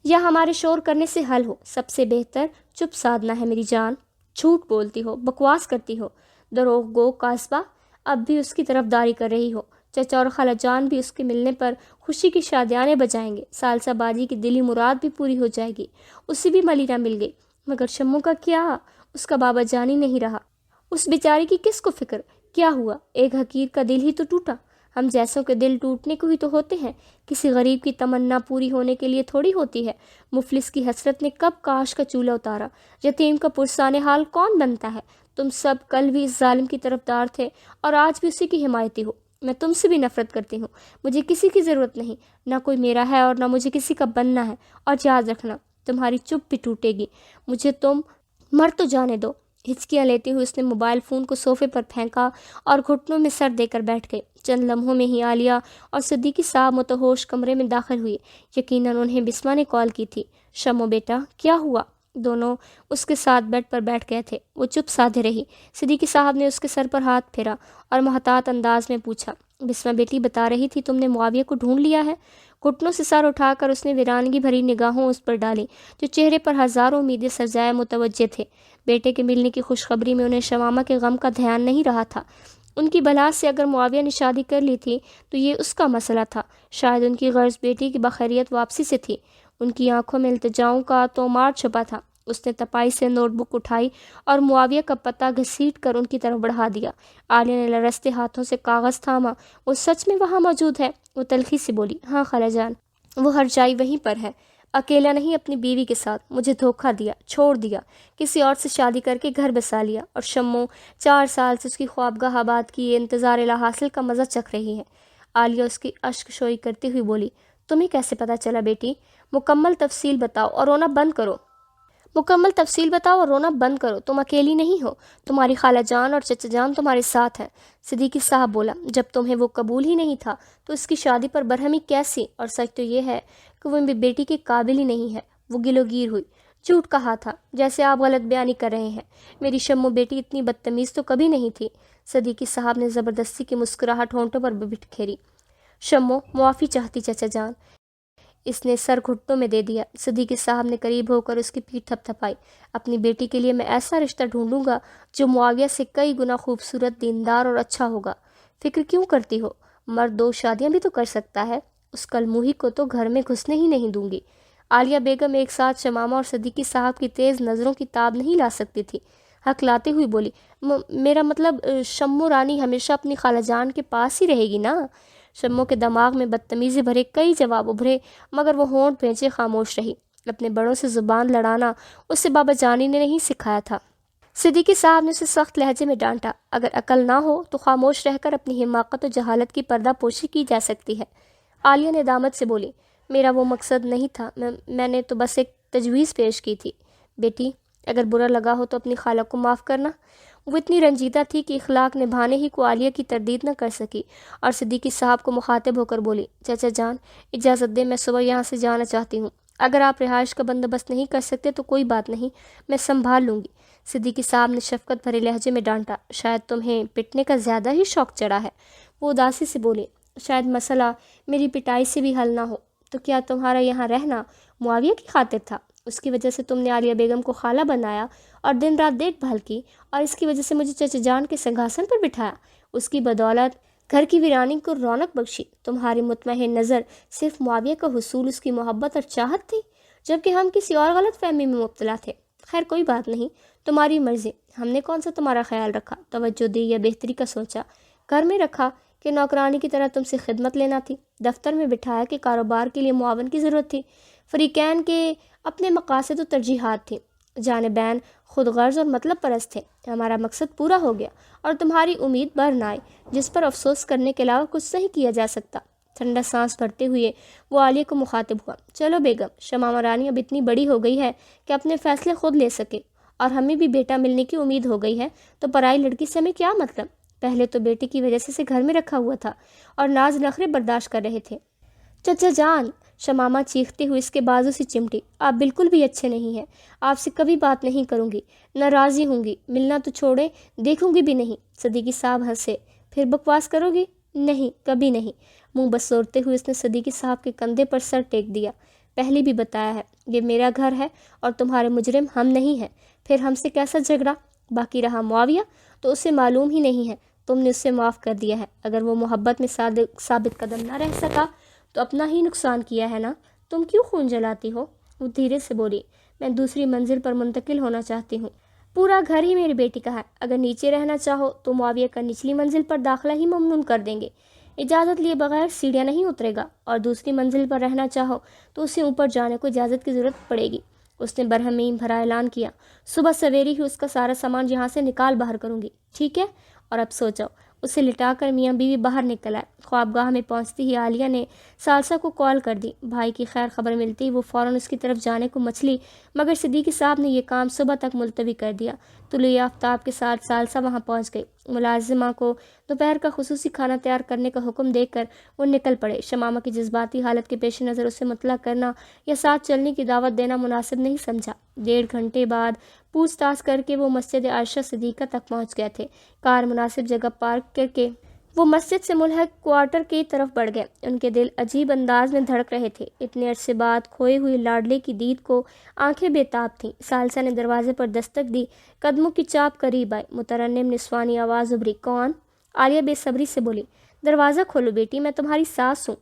یا ہمارے شور کرنے سے حل ہو۔ سب سے بہتر چپ سادنا ہے میری جان۔ جھوٹ بولتی ہو، بکواس کرتی ہو، دروغ گو قاصبہ، اب بھی اس کی طرفداری کر رہی ہو۔ چچا اور خالہ جان بھی اس کے ملنے پر خوشی کی شادیانے بجائیں گے، ثالثہ باجی کی دلی مراد بھی پوری ہو جائے گی۔ اسے بھی ملیرہ مل گئی، مگر شمو کا کیا؟ اس کا بابا جان ہی نہیں رہا۔ اس بیچاری کی کس کو فکر؟ کیا ہوا؟ ایک حقیر کا دل ہی تو ٹوٹا۔ ہم جیسوں کے دل ٹوٹنے کو ہی تو ہوتے ہیں، کسی غریب کی تمنا پوری ہونے کے لیے تھوڑی ہوتی ہے۔ مفلس کی حسرت نے کب کاش کا چولہا اتارا، یتیم کا پرسان حال کون بنتا ہے؟ تم سب کل بھی اس ظالم کی طرفدار تھے اور آج بھی اسی کی حمایتی ہو۔ میں تم سے بھی نفرت کرتی ہوں۔ مجھے کسی کی ضرورت نہیں، نہ کوئی میرا ہے اور نہ مجھے کسی کا بننا ہے۔ اور یاد رکھنا، تمہاری چپ بھی ٹوٹے گی۔ مجھے تم مر تو جانے دو۔ ہچکیاں لیتے ہوئے اس نے موبائل فون کو صوفے پر پھینکا اور گھٹنوں میں سر دے کر بیٹھ گئے۔ چند لمحوں میں ہی عالیہ اور صدیقی صاحب متہوش کمرے میں داخل ہوئے۔ یقیناً انہیں بسمہ نے کال کی تھی۔ شمو بیٹا، کیا ہوا؟ دونوں اس کے ساتھ بیڈ پر بیٹھ گئے تھے۔ وہ چپ سادھے رہی۔ صدیقی صاحب نے اس کے سر پر ہاتھ پھیرا اور محتاط انداز میں پوچھا، بسمہ بیٹی بتا رہی تھی تم نے معاویہ کو ڈھونڈ لیا ہے؟ گھٹنوں سے سر اٹھا کر اس نے ویرانگی بھری نگاہوں اس پر ڈالی، جو چہرے پر ہزاروں امیدیں سجائے متوجہ تھے۔ بیٹے کے ملنے کی خوشخبری میں انہیں شمامہ کے غم کا دھیان نہیں رہا تھا۔ ان کی بلا سے اگر معاویہ نے شادی کر لی تھی تو یہ اس کا مسئلہ تھا۔ شاید ان کی غرض بیٹی کی بخیریت واپسی سے تھی۔ ان کی آنکھوں میں التجاؤں کا تومار چھپا تھا۔ اس نے تپائی سے نوٹ بک اٹھائی اور معاویہ کا پتہ گھسیٹ کر ان کی طرف بڑھا دیا۔ عالیہ نے لرزتے ہاتھوں سے کاغذ تھاما۔ وہ سچ میں وہاں موجود ہے؟ وہ تلخی سے بولی، ہاں خالہ جان، وہ ہر جائی وہیں پر ہے، اکیلا نہیں، اپنی بیوی کے ساتھ۔ مجھے دھوکہ دیا، چھوڑ دیا، کسی اور سے شادی کر کے گھر بسا لیا، اور شمو 4 سال سے اس کی خوابگاہ آباد کی انتظار الہ حاصل کا مزہ چکھ رہی ہے۔ عالیہ اس کی اشک شوئی کرتے ہوئی بولی، تمہیں کیسے پتہ چلا بیٹی؟ مکمل تفصیل بتاؤ اور رونا بند کرو۔ مکمل تفصیل بتاؤ اور رونا بند کرو۔ تم اکیلی نہیں ہو، تمہاری خالہ جان اور چچا جان تمہارے ساتھ ہیں۔ صدیقی صاحب بولا، جب تمہیں وہ قبول ہی نہیں تھا تو اس کی شادی پر برہمی کیسی؟ اور سچ تو یہ ہے کہ وہ بیٹی کے قابل ہی نہیں ہے۔ وہ گلوگیر ہوئی، جھوٹ کہا تھا، جیسے آپ غلط بیانی کر رہے ہیں۔ میری شمو بیٹی اتنی بدتمیز تو کبھی نہیں تھی۔ صدیقی صاحب نے زبردستی کی مسکراہٹ ہونٹوں پر بکھیری۔ شمو معافی چاہتی چچا جان۔ اس نے سر گھٹنوں میں دے دیا۔ صدیقی صاحب نے قریب ہو کر اس کی پیٹھ تھپ تھپائی۔ اپنی بیٹی کے لیے میں ایسا رشتہ ڈھونڈوں گا جو معاویہ سے کئی گنا خوبصورت، دیندار اور اچھا ہوگا۔ فکر کیوں کرتی ہو؟ مرد 2 شادیاں بھی تو کر سکتا ہے۔ اس کلموہی کو تو گھر میں گھسنے ہی نہیں دوں گی۔ عالیہ بیگم ایک ساتھ شمامہ اور صدیقی صاحب کی تیز نظروں کی تاب نہیں لا سکتی تھی۔ ہکلاتے ہوئی بولی، میرا مطلب شمو رانی ہمیشہ اپنی خالہ جان کے پاس ہی رہے گی نا؟ شمو کے دماغ میں بدتمیزی بھرے کئی جواب ابھرے، مگر وہ ہونٹ بھینچے خاموش رہی۔ اپنے بڑوں سے زبان لڑانا اسے بابا جانی نے نہیں سکھایا تھا۔ صدیقی صاحب نے اسے سخت لہجے میں ڈانٹا، اگر عقل نہ ہو تو خاموش رہ کر اپنی حماقت و جہالت کی پردہ پوشی کی جا سکتی ہے۔ عالیہ نے دامت سے بولی، میرا وہ مقصد نہیں تھا، میں نے تو بس ایک تجویز پیش کی تھی۔ بیٹی، اگر برا لگا ہو تو اپنی خالہ کو معاف کرنا۔ وہ اتنی رنجیدہ تھی کہ اخلاق نبھانے ہی کو عالیہ کی تردید نہ کر سکی، اور صدیقی صاحب کو مخاطب ہو کر بولی، چچا جان اجازت دیں، میں صبح یہاں سے جانا چاہتی ہوں۔ اگر آپ رہائش کا بندوبست نہیں کر سکتے تو کوئی بات نہیں، میں سنبھال لوں گی۔ صدیقی صاحب نے شفقت بھرے لہجے میں ڈانٹا، شاید تمہیں پٹنے کا زیادہ ہی شوق چڑھا ہے۔ وہ اداسی سے بولے، شاید مسئلہ میری پٹائی سے بھی حل نہ ہو۔ تو کیا تمہارا یہاں رہنا معاویہ کی خاطر تھا؟ اس کی وجہ سے تم نے عالیہ بیگم کو خالہ بنایا اور دن رات دیکھ بھال کی، اور اس کی وجہ سے مجھے چچا جان کے سنگھاسن پر بٹھایا۔ اس کی بدولت گھر کی ویرانی کو رونق بخشی۔ تمہاری مطمئن نظر صرف معاویہ کا حصول، اس کی محبت اور چاہت تھی، جبکہ ہم کسی اور غلط فہمی میں مبتلا تھے۔ خیر کوئی بات نہیں، تمہاری مرضی، ہم نے کون سا تمہارا خیال رکھا، توجہ دی یا بہتری کا سوچا؟ گھر میں رکھا کہ نوکرانی کی طرح تم سے خدمت لینا تھی؟ دفتر میں بٹھایا کہ کاروبار کے لیے معاون کی ضرورت تھی؟ فریقین کے اپنے مقاصد و ترجیحات تھیں، جانبین خود غرض اور مطلب پرست تھے۔ ہمارا مقصد پورا ہو گیا اور تمہاری امید بر نہ آئی، جس پر افسوس کرنے کے علاوہ کچھ نہیں کیا جا سکتا۔ ٹھنڈا سانس بھرتے ہوئے وہ عالیہ کو مخاطب ہوا، چلو بیگم، شمامہ رانی اب اتنی بڑی ہو گئی ہے کہ اپنے فیصلے خود لے سکے، اور ہمیں بھی بیٹا ملنے کی امید ہو گئی ہے، تو پرائی لڑکی سے ہمیں کیا مطلب؟ پہلے تو بیٹی کی وجہ سے اسے گھر میں رکھا ہوا تھا اور ناز نخرے برداشت کر رہے تھے۔ چچا جان، شمامہ چیختے ہوئے اس کے بازو سے چمٹی، آپ بالکل بھی اچھے نہیں ہیں، آپ سے کبھی بات نہیں کروں گی، ناراضی ہوں گی، ملنا تو چھوڑے دیکھوں گی بھی نہیں۔ صدیقی صاحب ہنسے، پھر بکواس کرو گی؟ نہیں، کبھی نہیں۔ منہ بسورتے ہوئے اس نے صدیقی صاحب کے کندھے پر سر ٹیک دیا، پہلے بھی بتایا ہے، یہ میرا گھر ہے اور تمہارے مجرم ہم نہیں ہیں، پھر ہم سے کیسا جھگڑا؟ باقی رہا معاویہ، تو اسے معلوم ہی نہیں ہے تم نے اسے معاف کر دیا ہے۔ اگر وہ محبت میں ثابت قدم نہ رہ سکا تو اپنا ہی نقصان کیا ہے نا؟ تم کیوں خون جلاتی ہو؟ وہ دھیرے سے بولی، میں دوسری منزل پر منتقل ہونا چاہتی ہوں۔ پورا گھر ہی میری بیٹی کا ہے، اگر نیچے رہنا چاہو تو معاویہ کا نچلی منزل پر داخلہ ہی ممنوع کر دیں گے۔ اجازت لیے بغیر سیڑھیاں نہیں اترے گا، اور دوسری منزل پر رہنا چاہو تو اسے اوپر جانے کو اجازت کی ضرورت پڑے گی۔ اس نے برہمیم بھرا اعلان کیا، صبح سویرے ہی اس کا سارا سامان یہاں سے نکال باہر کروں گی، ٹھیک ہے؟ اور اب سو جاؤ۔ اسے لٹا کر میاں بیوی باہر نکل آئے۔ خوابگاہ میں پہنچتی ہی عالیہ نے ثالثہ کو کال کر دی۔ بھائی کی خیر خبر ملتی ہی وہ فوراً اس کی طرف جانے کو مچلی، مگر صدیقی صاحب نے یہ کام صبح تک ملتوی کر دیا۔ طلوع آفتاب کے ساتھ ثالثہ وہاں پہنچ گئی۔ ملازمہ کو دوپہر کا خصوصی کھانا تیار کرنے کا حکم دے کر وہ نکل پڑے۔ شمامہ کی جذباتی حالت کے پیش نظر اسے مطلع کرنا یا ساتھ چلنے کی دعوت دینا مناسب نہیں سمجھا۔ 1.5 گھنٹے بعد پوچھ تاچھ کر کے وہ مسجد عائشہ صدیقہ تک پہنچ گئے تھے۔ کار مناسب جگہ پارک کر کے وہ مسجد سے ملحق کوارٹر کی طرف بڑھ گئے۔ ان کے دل عجیب انداز میں دھڑک رہے تھے۔ اتنے عرصے بعد کھوئے ہوئے لاڈلے کی دید کو آنکھیں بے تاب تھیں۔ ثالثہ نے دروازے پر دستک دی، قدموں کی چاپ قریب آئی۔ مترنم نسوانی آواز ابھری، کون؟ عالیہ بے صبری سے بولی، دروازہ کھولو بیٹی، میں تمہاری ساس ہوں۔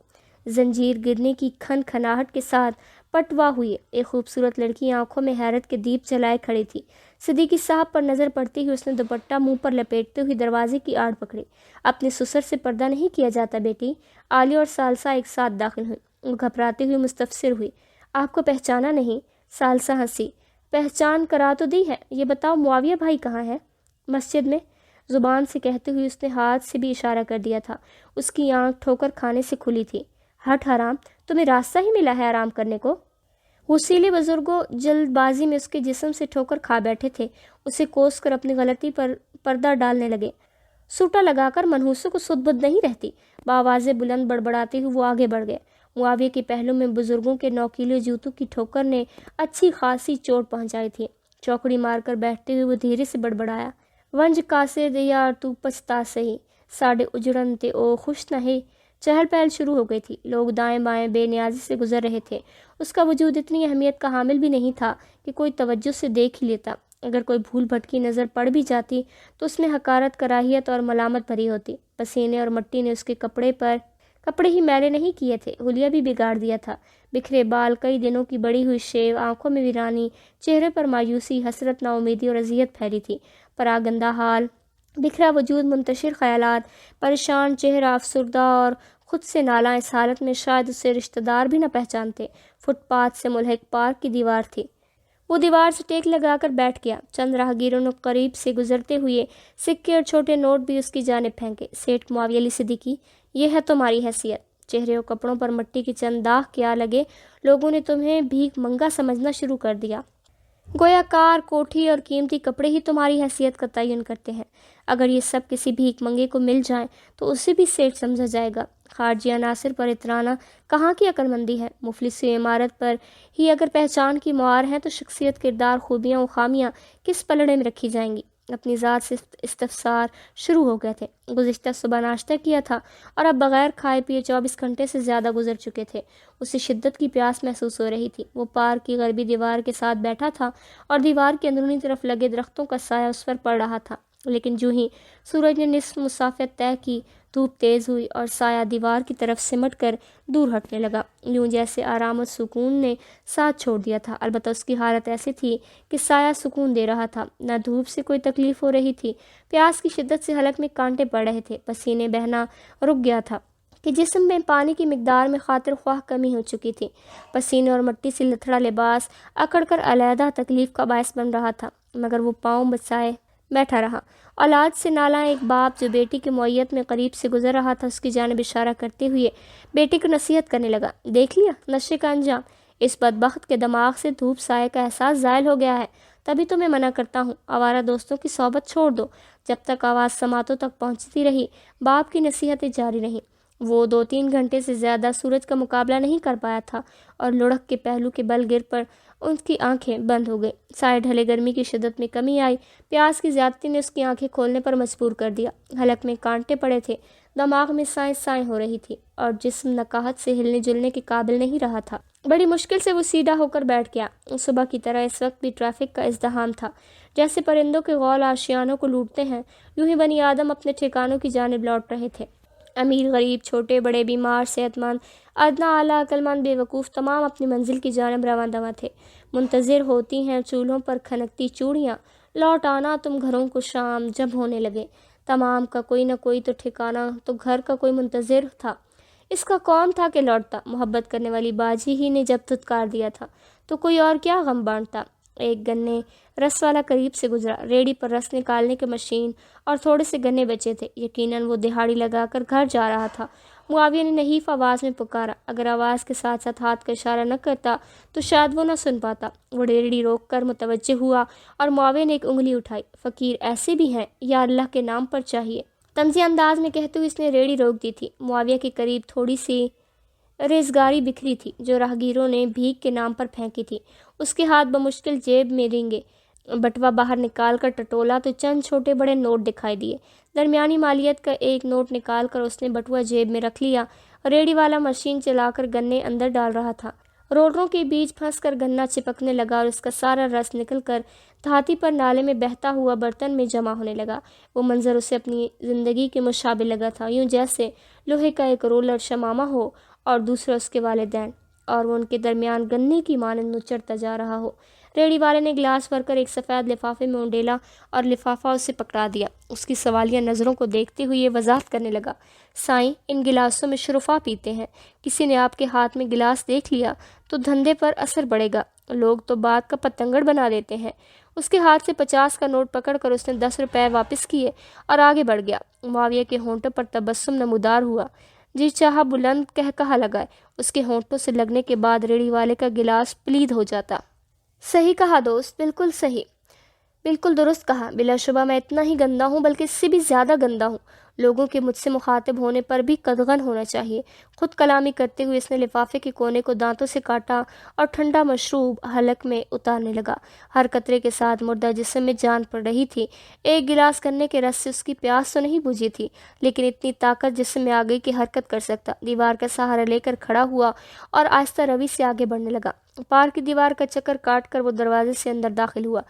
زنجیر گرنے کی کھن کھناہٹ کے ساتھ پٹوا ہوئی ایک خوبصورت لڑکی آنکھوں میں حیرت کے دیپ جلائے کھڑی تھی۔ صدیقی صاحب پر نظر پڑتی ہی اس نے دوپٹہ منہ پر لپیٹتے ہوئی دروازے کی آڑ پکڑی۔ اپنے سسر سے پردہ نہیں کیا جاتا بیٹی؟ عالیہ اور ثالثہ ایک ساتھ داخل ہوئی۔ وہ گھبراتے ہوئے مستفسر ہوئی، آپ کو پہچانا نہیں؟ ثالثہ ہنسی، پہچان کرا تو دی ہے، یہ بتاؤ معاویہ بھائی کہاں ہے؟ مسجد میں، زبان سے کہتے ہوئے اس نے ہاتھ سے بھی اشارہ کر دیا تھا۔ اس کی آنکھ ٹھوکر کھانے سے کھلی تھی۔ ہٹ حرام، تمہیں راستہ ہی ملا ہے آرام کرنے کو؟ حسیلے بزرگوں جلد بازی میں اس کے جسم سے ٹھوکر کھا بیٹھے تھے، اسے کوس کر اپنی غلطی پر پردہ ڈالنے لگے۔ سوٹا لگا کر منحوسوں کو سد بد نہیں رہتی۔ بآواز بلند بڑبڑاتے ہوئے وہ آگے بڑھ گئے۔ معاویہ کے پہلو میں بزرگوں کے نوکیلے جوتوں کی ٹھوکر نے اچھی خاصی چوٹ پہنچائی تھی۔ چوکڑی مار کر بیٹھتے ہوئے وہ دھیرے سے بڑبڑایا، ونج کاسے دے یار تو پچھتا سہی، ساڑے اجڑن تے او خوش نہیں۔ چہل پہل شروع ہو گئی تھی۔ لوگ دائیں بائیں بے نیازی سے گزر رہے تھے۔ اس کا وجود اتنی اہمیت کا حامل بھی نہیں تھا کہ کوئی توجہ سے دیکھ ہی لیتا۔ اگر کوئی بھول بھٹکی نظر پڑ بھی جاتی تو اس میں حقارت، کراہیت اور ملامت بھری ہوتی۔ پسینے اور مٹی نے اس کے کپڑے ہی میلے نہیں کیے تھے، حلیہ بھی بگاڑ دیا تھا۔ بکھرے بال، کئی دنوں کی بڑی ہوئی شیو، آنکھوں میں ویرانی، چہرے پر مایوسی، حسرت، نا امیدی اور اذیت پھیلی تھی۔ پراگندہ حال، بکھرا وجود، منتشر خیالات، پریشان چہرہ، افسردہ اور خود سے نالاں، اس حالت میں شاید اسے رشتہ دار بھی نہ پہچانتے۔ فٹ پاتھ سے ملحق پارک کی دیوار تھی۔ وہ دیوار سے ٹیک لگا کر بیٹھ گیا۔ چند راہگیروں نے قریب سے گزرتے ہوئے سکے اور چھوٹے نوٹ بھی اس کی جانب پھینکے۔ سیٹھ معاویہ علی صدیقی، یہ ہے تمہاری حیثیت؟ چہرے اور کپڑوں پر مٹی کے چند داغ کیا لگے، لوگوں نے تمہیں بھیک منگا سمجھنا شروع کر دیا۔ گویا کار، کوٹھی اور قیمتی کپڑے ہی تمہاری حیثیت کا تعین کرتے ہیں۔ اگر یہ سب کسی بھیک منگے کو مل جائیں تو اسے بھی سیٹھ سمجھا جائے گا۔ خارجی عناصر پر اترانا کہاں کی عقل مندی ہے؟ مفلسی عمارت پر ہی اگر پہچان کی معیار ہیں تو شخصیت، کردار، خوبیاں و خامیاں کس پلڑے میں رکھی جائیں گی؟ اپنی ذات سے استفسار شروع ہو گئے تھے۔ گزشتہ صبح ناشتہ کیا تھا اور اب بغیر کھائے پیے 24 گھنٹے سے زیادہ گزر چکے تھے۔ اسے شدت کی پیاس محسوس ہو رہی تھی۔ وہ پارک کی غربی دیوار کے ساتھ بیٹھا تھا اور دیوار کی اندرونی طرف لگے درختوں کا سایہ اس پر پڑ رہا تھا، لیکن جو ہی سورج نے نصف مسافت طے کی، دھوپ تیز ہوئی اور سایہ دیوار کی طرف سمٹ کر دور ہٹنے لگا، یوں جیسے آرام اور سکون نے ساتھ چھوڑ دیا تھا۔ البتہ اس کی حالت ایسی تھی کہ سایہ سکون دے رہا تھا، نہ دھوپ سے کوئی تکلیف ہو رہی تھی۔ پیاس کی شدت سے حلق میں کانٹے پڑ رہے تھے، پسینے بہنا رک گیا تھا کہ جسم میں پانی کی مقدار میں خاطر خواہ کمی ہو چکی تھی۔ پسینے اور مٹی سے لتھڑا لباس اکڑ کر علیحدہ تکلیف کا باعث بن رہا تھا، مگر وہ پاؤں بچائے بیٹھا رہا۔ اولاد سے نالاں ایک باپ جو بیٹی کے معیت میں قریب سے گزر رہا تھا، اس کی جانب اشارہ کرتے ہوئے بیٹی کو نصیحت کرنے لگا، دیکھ لیا نشے کا انجام؟ اس بدبخت کے دماغ سے دھوپ سائے کا احساس زائل ہو گیا ہے، تبھی تو میں منع کرتا ہوں، آوارہ دوستوں کی صحبت چھوڑ دو۔ جب تک آواز سماعتوں تک پہنچتی رہی، باپ کی نصیحتیں جاری رہیں۔ وہ 2-3 گھنٹے سے زیادہ سورج کا مقابلہ نہیں کر پایا تھا اور لڑک کے پہلو کے بل گر پر ان کی آنکھیں بند ہو گئیں۔ سائے ڈھلے گرمی کی شدت میں کمی آئی۔ پیاس کی زیادتی نے اس کی آنکھیں کھولنے پر مجبور کر دیا۔ حلق میں کانٹے پڑے تھے، دماغ میں سائیں سائیں ہو رہی تھی اور جسم نقاہت سے ہلنے جلنے کے قابل نہیں رہا تھا۔ بڑی مشکل سے وہ سیدھا ہو کر بیٹھ گیا۔ صبح کی طرح اس وقت بھی ٹریفک کا ازدحام تھا۔ جیسے پرندوں کے غول آشیانوں کو لوٹتے ہیں، یوں ہی بنی آدم اپنے ٹھکانوں کی جانب لوٹ رہے تھے۔ امیر غریب، چھوٹے بڑے، بیمار صحت مند، ادنا اعلیٰ، عقل مند بے وقوف، تمام اپنی منزل کی جانب رواں دواں تھے۔ منتظر ہوتی ہیں چولہوں پر کھنکتی چوڑیاں، لوٹ آنا تم گھروں کو شام جب ہونے لگے۔ تمام کا کوئی نہ کوئی تو ٹھکانہ تو گھر کا کوئی منتظر تھا۔ اس کا کون تھا کہ لوٹتا؟ محبت کرنے والی باجی ہی نے جب دھتکار دیا تھا تو کوئی اور کیا غم بانٹتا؟ ایک گنے رس والا قریب سے گزرا۔ ریڑھی پر رس نکالنے کی مشین اور تھوڑے سے گنے بچے تھے۔ یقیناً وہ دہاڑی لگا کر گھر جا رہا تھا۔ معاویہ نے نحیف آواز میں پکارا۔ اگر آواز کے ساتھ ساتھ ہاتھ کا اشارہ نہ کرتا تو شاید وہ نہ سن پاتا۔ وہ ریڑھی روک کر متوجہ ہوا اور معاویہ نے ایک انگلی اٹھائی۔ فقیر ایسے بھی ہیں، یا اللہ کے نام پر چاہیے، طنزیہ انداز میں کہتے ہوئے اس نے ریڑھی روک دی تھی۔ معاویہ کے قریب تھوڑی سی ریزگاری بکھری تھی جو راہگیروں نے بھیک کے نام پر پھینکی تھی۔ اس کے ہاتھ بمشکل جیب میں رینگے۔ بٹوا باہر نکال کر ٹٹولا تو چند چھوٹے بڑے نوٹ دکھائی دیے۔ درمیانی مالیت کا ایک نوٹ نکال کر اس نے بٹوا جیب میں رکھ لیا۔ ریڑھی والا مشین چلا کر گنے اندر ڈال رہا تھا۔ رولروں کے بیچ پھنس کر گنا چپکنے لگا اور اس کا سارا رس نکل کر دھاتی پر نالے میں بہتا ہوا برتن میں جمع ہونے لگا۔ وہ منظر اسے اپنی زندگی کے مشابہ لگا تھا، یوں جیسے لوہے کا ایک رولر شمامہ ہو اور دوسرا اس کے والدین، اور وہ ان کے درمیان گنے کی مانند نچڑتا جا رہا ہو۔ ریڑھی والے نے گلاس بھر کر ایک سفید لفافے میں انڈیلا اور لفافہ اسے پکڑا دیا۔ اس کی سوالیہ نظروں کو دیکھتے ہوئے یہ وضاحت کرنے لگا، سائیں، ان گلاسوں میں شرفا پیتے ہیں۔ کسی نے آپ کے ہاتھ میں گلاس دیکھ لیا تو دھندے پر اثر پڑے گا، لوگ تو بات کا پتنگڑ بنا دیتے ہیں۔ اس کے ہاتھ سے 50 کا نوٹ پکڑ کر اس نے 10 روپے واپس کیے اور آگے بڑھ گیا۔ معاویہ کے ہونٹوں پر تبسم نمودار ہوا۔ جی چاہا بلند کہا لگائے۔ اس کے ہونٹوں سے لگنے کے بعد ریڑھی والے کا گلاس پلید ہو جاتا۔ صحیح کہا دوست، بالکل صحیح، بالکل درست کہا۔ بلا شبہ میں اتنا ہی گندا ہوں، بلکہ اس سے بھی زیادہ گندا ہوں۔ لوگوں کے مجھ سے مخاطب ہونے پر بھی قدغن ہونا چاہیے۔ خود کلامی کرتے ہوئے اس نے لفافے کے کونے کو دانتوں سے کاٹا اور ٹھنڈا مشروب حلق میں اتارنے لگا۔ ہر قطرے کے ساتھ مردہ جسم میں جان پڑ رہی تھی۔ ایک گلاس گنے کے رس سے اس کی پیاس تو نہیں بجھی تھی، لیکن اتنی طاقت جسم میں آ گئی کہ حرکت کر سکتا۔ دیوار کا سہارا لے کر کھڑا ہوا اور آہستہ روی سے آگے بڑھنے لگا۔ پار کی دیوار کا چکر کاٹ کر وہ دروازے سے اندر داخل ہوا۔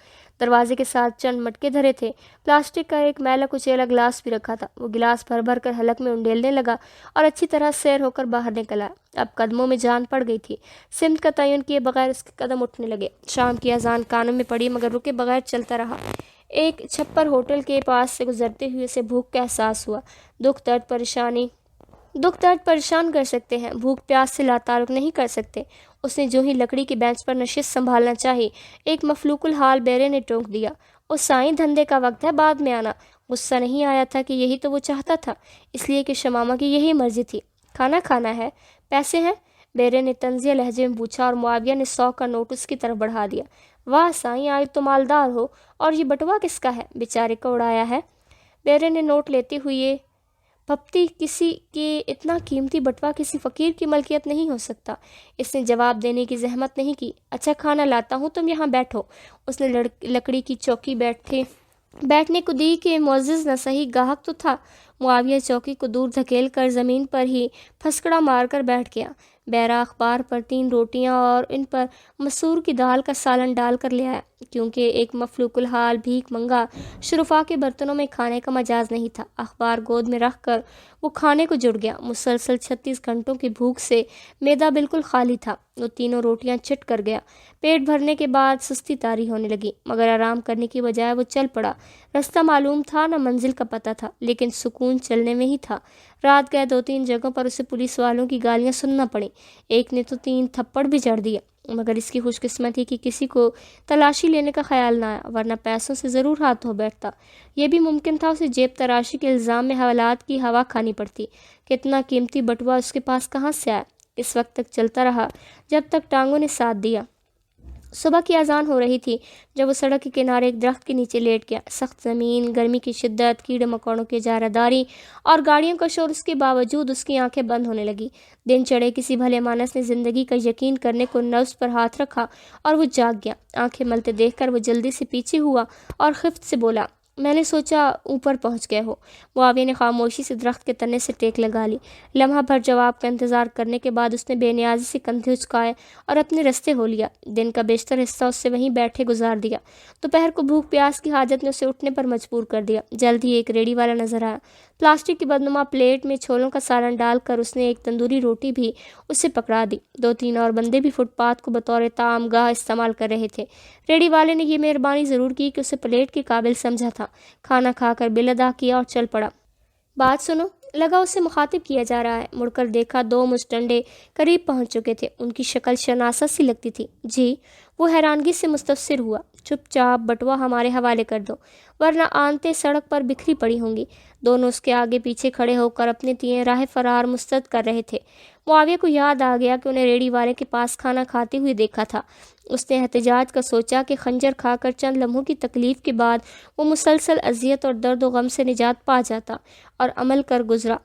دروازے کے ساتھ چند مٹکے دھرے تھے۔ پلاسٹک کا ایک میلا کچیلا گلاس بھی رکھا تھا۔ وہ گلاس بھر بھر کر حلق میں انڈیلنے لگا اور اچھی طرح سیر ہو کر باہر نکل آیا۔ اب قدموں میں جان پڑ گئی تھی۔ سمت کا تعین کیے بغیر اس کے قدم اٹھنے لگے۔ شام کی اذان کانوں میں پڑی مگر رکے بغیر چلتا رہا۔ ایک چھپر ہوٹل کے پاس سے گزرتے ہوئے اسے بھوک کا احساس ہوا۔ دکھ درد پریشان کر سکتے ہیں، بھوک پیاس سے لا تعلق نہیں کر سکتے۔ اس نے جو ہی لکڑی کے بینچ پر نشست سنبھالنا چاہی، ایک مفلوک الحال بیرے نے ٹوک دیا، او سائیں، دھندے کا وقت ہے، بعد میں آنا۔ غصہ نہیں آیا تھا کہ یہی تو وہ چاہتا تھا، اس لیے کہ شمامہ کی یہی مرضی تھی۔ کھانا کھانا ہے، پیسے ہیں؟ بیرے نے طنزیہ لہجے میں پوچھا اور معاویہ نے 100 کا نوٹ اس کی طرف بڑھا دیا۔ واہ سائیں، آج تو مالدار ہو، اور یہ بٹوا کس کا ہے؟ بیچارے کو اڑایا ہے؟ بیرے نے نوٹ لیتے ہوئے بھپتی، کسی کے اتنا قیمتی بٹوا کسی فقیر کی ملکیت نہیں ہو سکتا۔ اس نے جواب دینے کی زحمت نہیں کی۔ اچھا کھانا لاتا ہوں، تم یہاں بیٹھو۔ اس نے لکڑی کی چوکی بیٹھنے کو دی کہ معزز نہ صحیح گاہک تو تھا۔ معاویہ چوکی کو دور دھکیل کر زمین پر ہی پھسکڑا مار کر بیٹھ گیا۔ بیرا اخبار پر 3 روٹیاں اور ان پر مسور کی دال کا سالن ڈال کر لے آیا، کیونکہ ایک مفلوک الحال بھیک منگا شرفا کے برتنوں میں کھانے کا مجاز نہیں تھا۔ اخبار گود میں رکھ کر وہ کھانے کو جڑ گیا۔ مسلسل 36 گھنٹوں کی بھوک سے معدہ بالکل خالی تھا۔ وہ 3 روٹیاں چٹ کر گیا۔ پیٹ بھرنے کے بعد سستی طاری ہونے لگی، مگر آرام کرنے کی بجائے وہ چل پڑا۔ رستہ معلوم تھا نہ منزل کا پتہ تھا، لیکن سکون چلنے میں ہی تھا۔ رات گئے 2-3 جگہوں پر اسے پولیس والوں کی گالیاں سننا پڑیں۔ ایک نے تو 3 تھپڑ بھی جڑ دیے، مگر اس کی خوش قسمتی کہ کسی کو تلاشی لینے کا خیال نہ آیا، ورنہ پیسوں سے ضرور ہاتھ دھو بیٹھتا۔ یہ بھی ممکن تھا اسے جیب تراشی کے الزام میں حوالات کی ہوا کھانی پڑتی۔ کتنا قیمتی بٹوا اس کے پاس کہاں سے آیا؟ اس وقت تک چلتا رہا جب تک ٹانگوں نے ساتھ دیا۔ صبح کی اذان ہو رہی تھی جب وہ سڑک کے کنارے ایک درخت کے نیچے لیٹ گیا۔ سخت زمین، گرمی کی شدت، کیڑے مکوڑوں کی اجارہ داری اور گاڑیوں کا شور، اس کے باوجود اس کی آنکھیں بند ہونے لگی۔ دن چڑھے کسی بھلے مانس نے زندگی کا یقین کرنے کو نبض پر ہاتھ رکھا اور وہ جاگ گیا۔ آنکھیں ملتے دیکھ کر وہ جلدی سے پیچھے ہوا اور خفت سے بولا، میں نے سوچا اوپر پہنچ گئے ہو۔ معاویہ نے خاموشی سے درخت کے تنے سے ٹیک لگا لی۔ لمحہ بھر جواب کا انتظار کرنے کے بعد اس نے بے نیازی سے کندھے اچکائے اور اپنے رستے ہو لیا۔ دن کا بیشتر حصہ اس سے وہیں بیٹھے گزار دیا۔ دوپہر کو بھوک پیاس کی حاجت نے اسے اٹھنے پر مجبور کر دیا۔ جلد ہی ایک ریڑھی والا نظر آیا۔ پلاسٹک کی بدنما پلیٹ میں چھولوں کا سالن ڈال کر اس نے ایک تندوری روٹی بھی اسے پکڑا دی۔ 2-3 اور بندے بھی فٹ پاتھ کو بطور طعام گاہ استعمال کر رہے تھے۔ ریڑھی والے نے یہ مہربانی ضرور کی کہ اسے پلیٹ کے قابل سمجھا تھا۔ کھانا کھا کر بل ادا کیا اور چل پڑا۔ بات سنو، لگا اسے مخاطب کیا جا رہا ہے۔ مڑ کر دیکھا 2 مچ قریب پہنچ چکے تھے۔ ان کی شکل شناسا سی لگتی تھی۔ جی، وہ حیرانگی سے مستفسر ہوا۔ چپ چاپ بٹوا ہمارے حوالے کر دو ورنہ آنتیں سڑک پر بکھری پڑی ہوں گی۔ دونوں اس کے آگے پیچھے کھڑے ہو کر اپنے تئیں راہ فرار مسترد کر رہے تھے۔ معاویہ کو یاد آ گیا کہ انہیں ریڑھی والے کے پاس کھانا کھاتے ہوئے دیکھا تھا۔ اس نے احتجاج کا سوچا کہ خنجر کھا کر چند لمحوں کی تکلیف کے بعد وہ مسلسل اذیت اور درد و غم سے نجات پا جاتا، اور عمل کر گزرا۔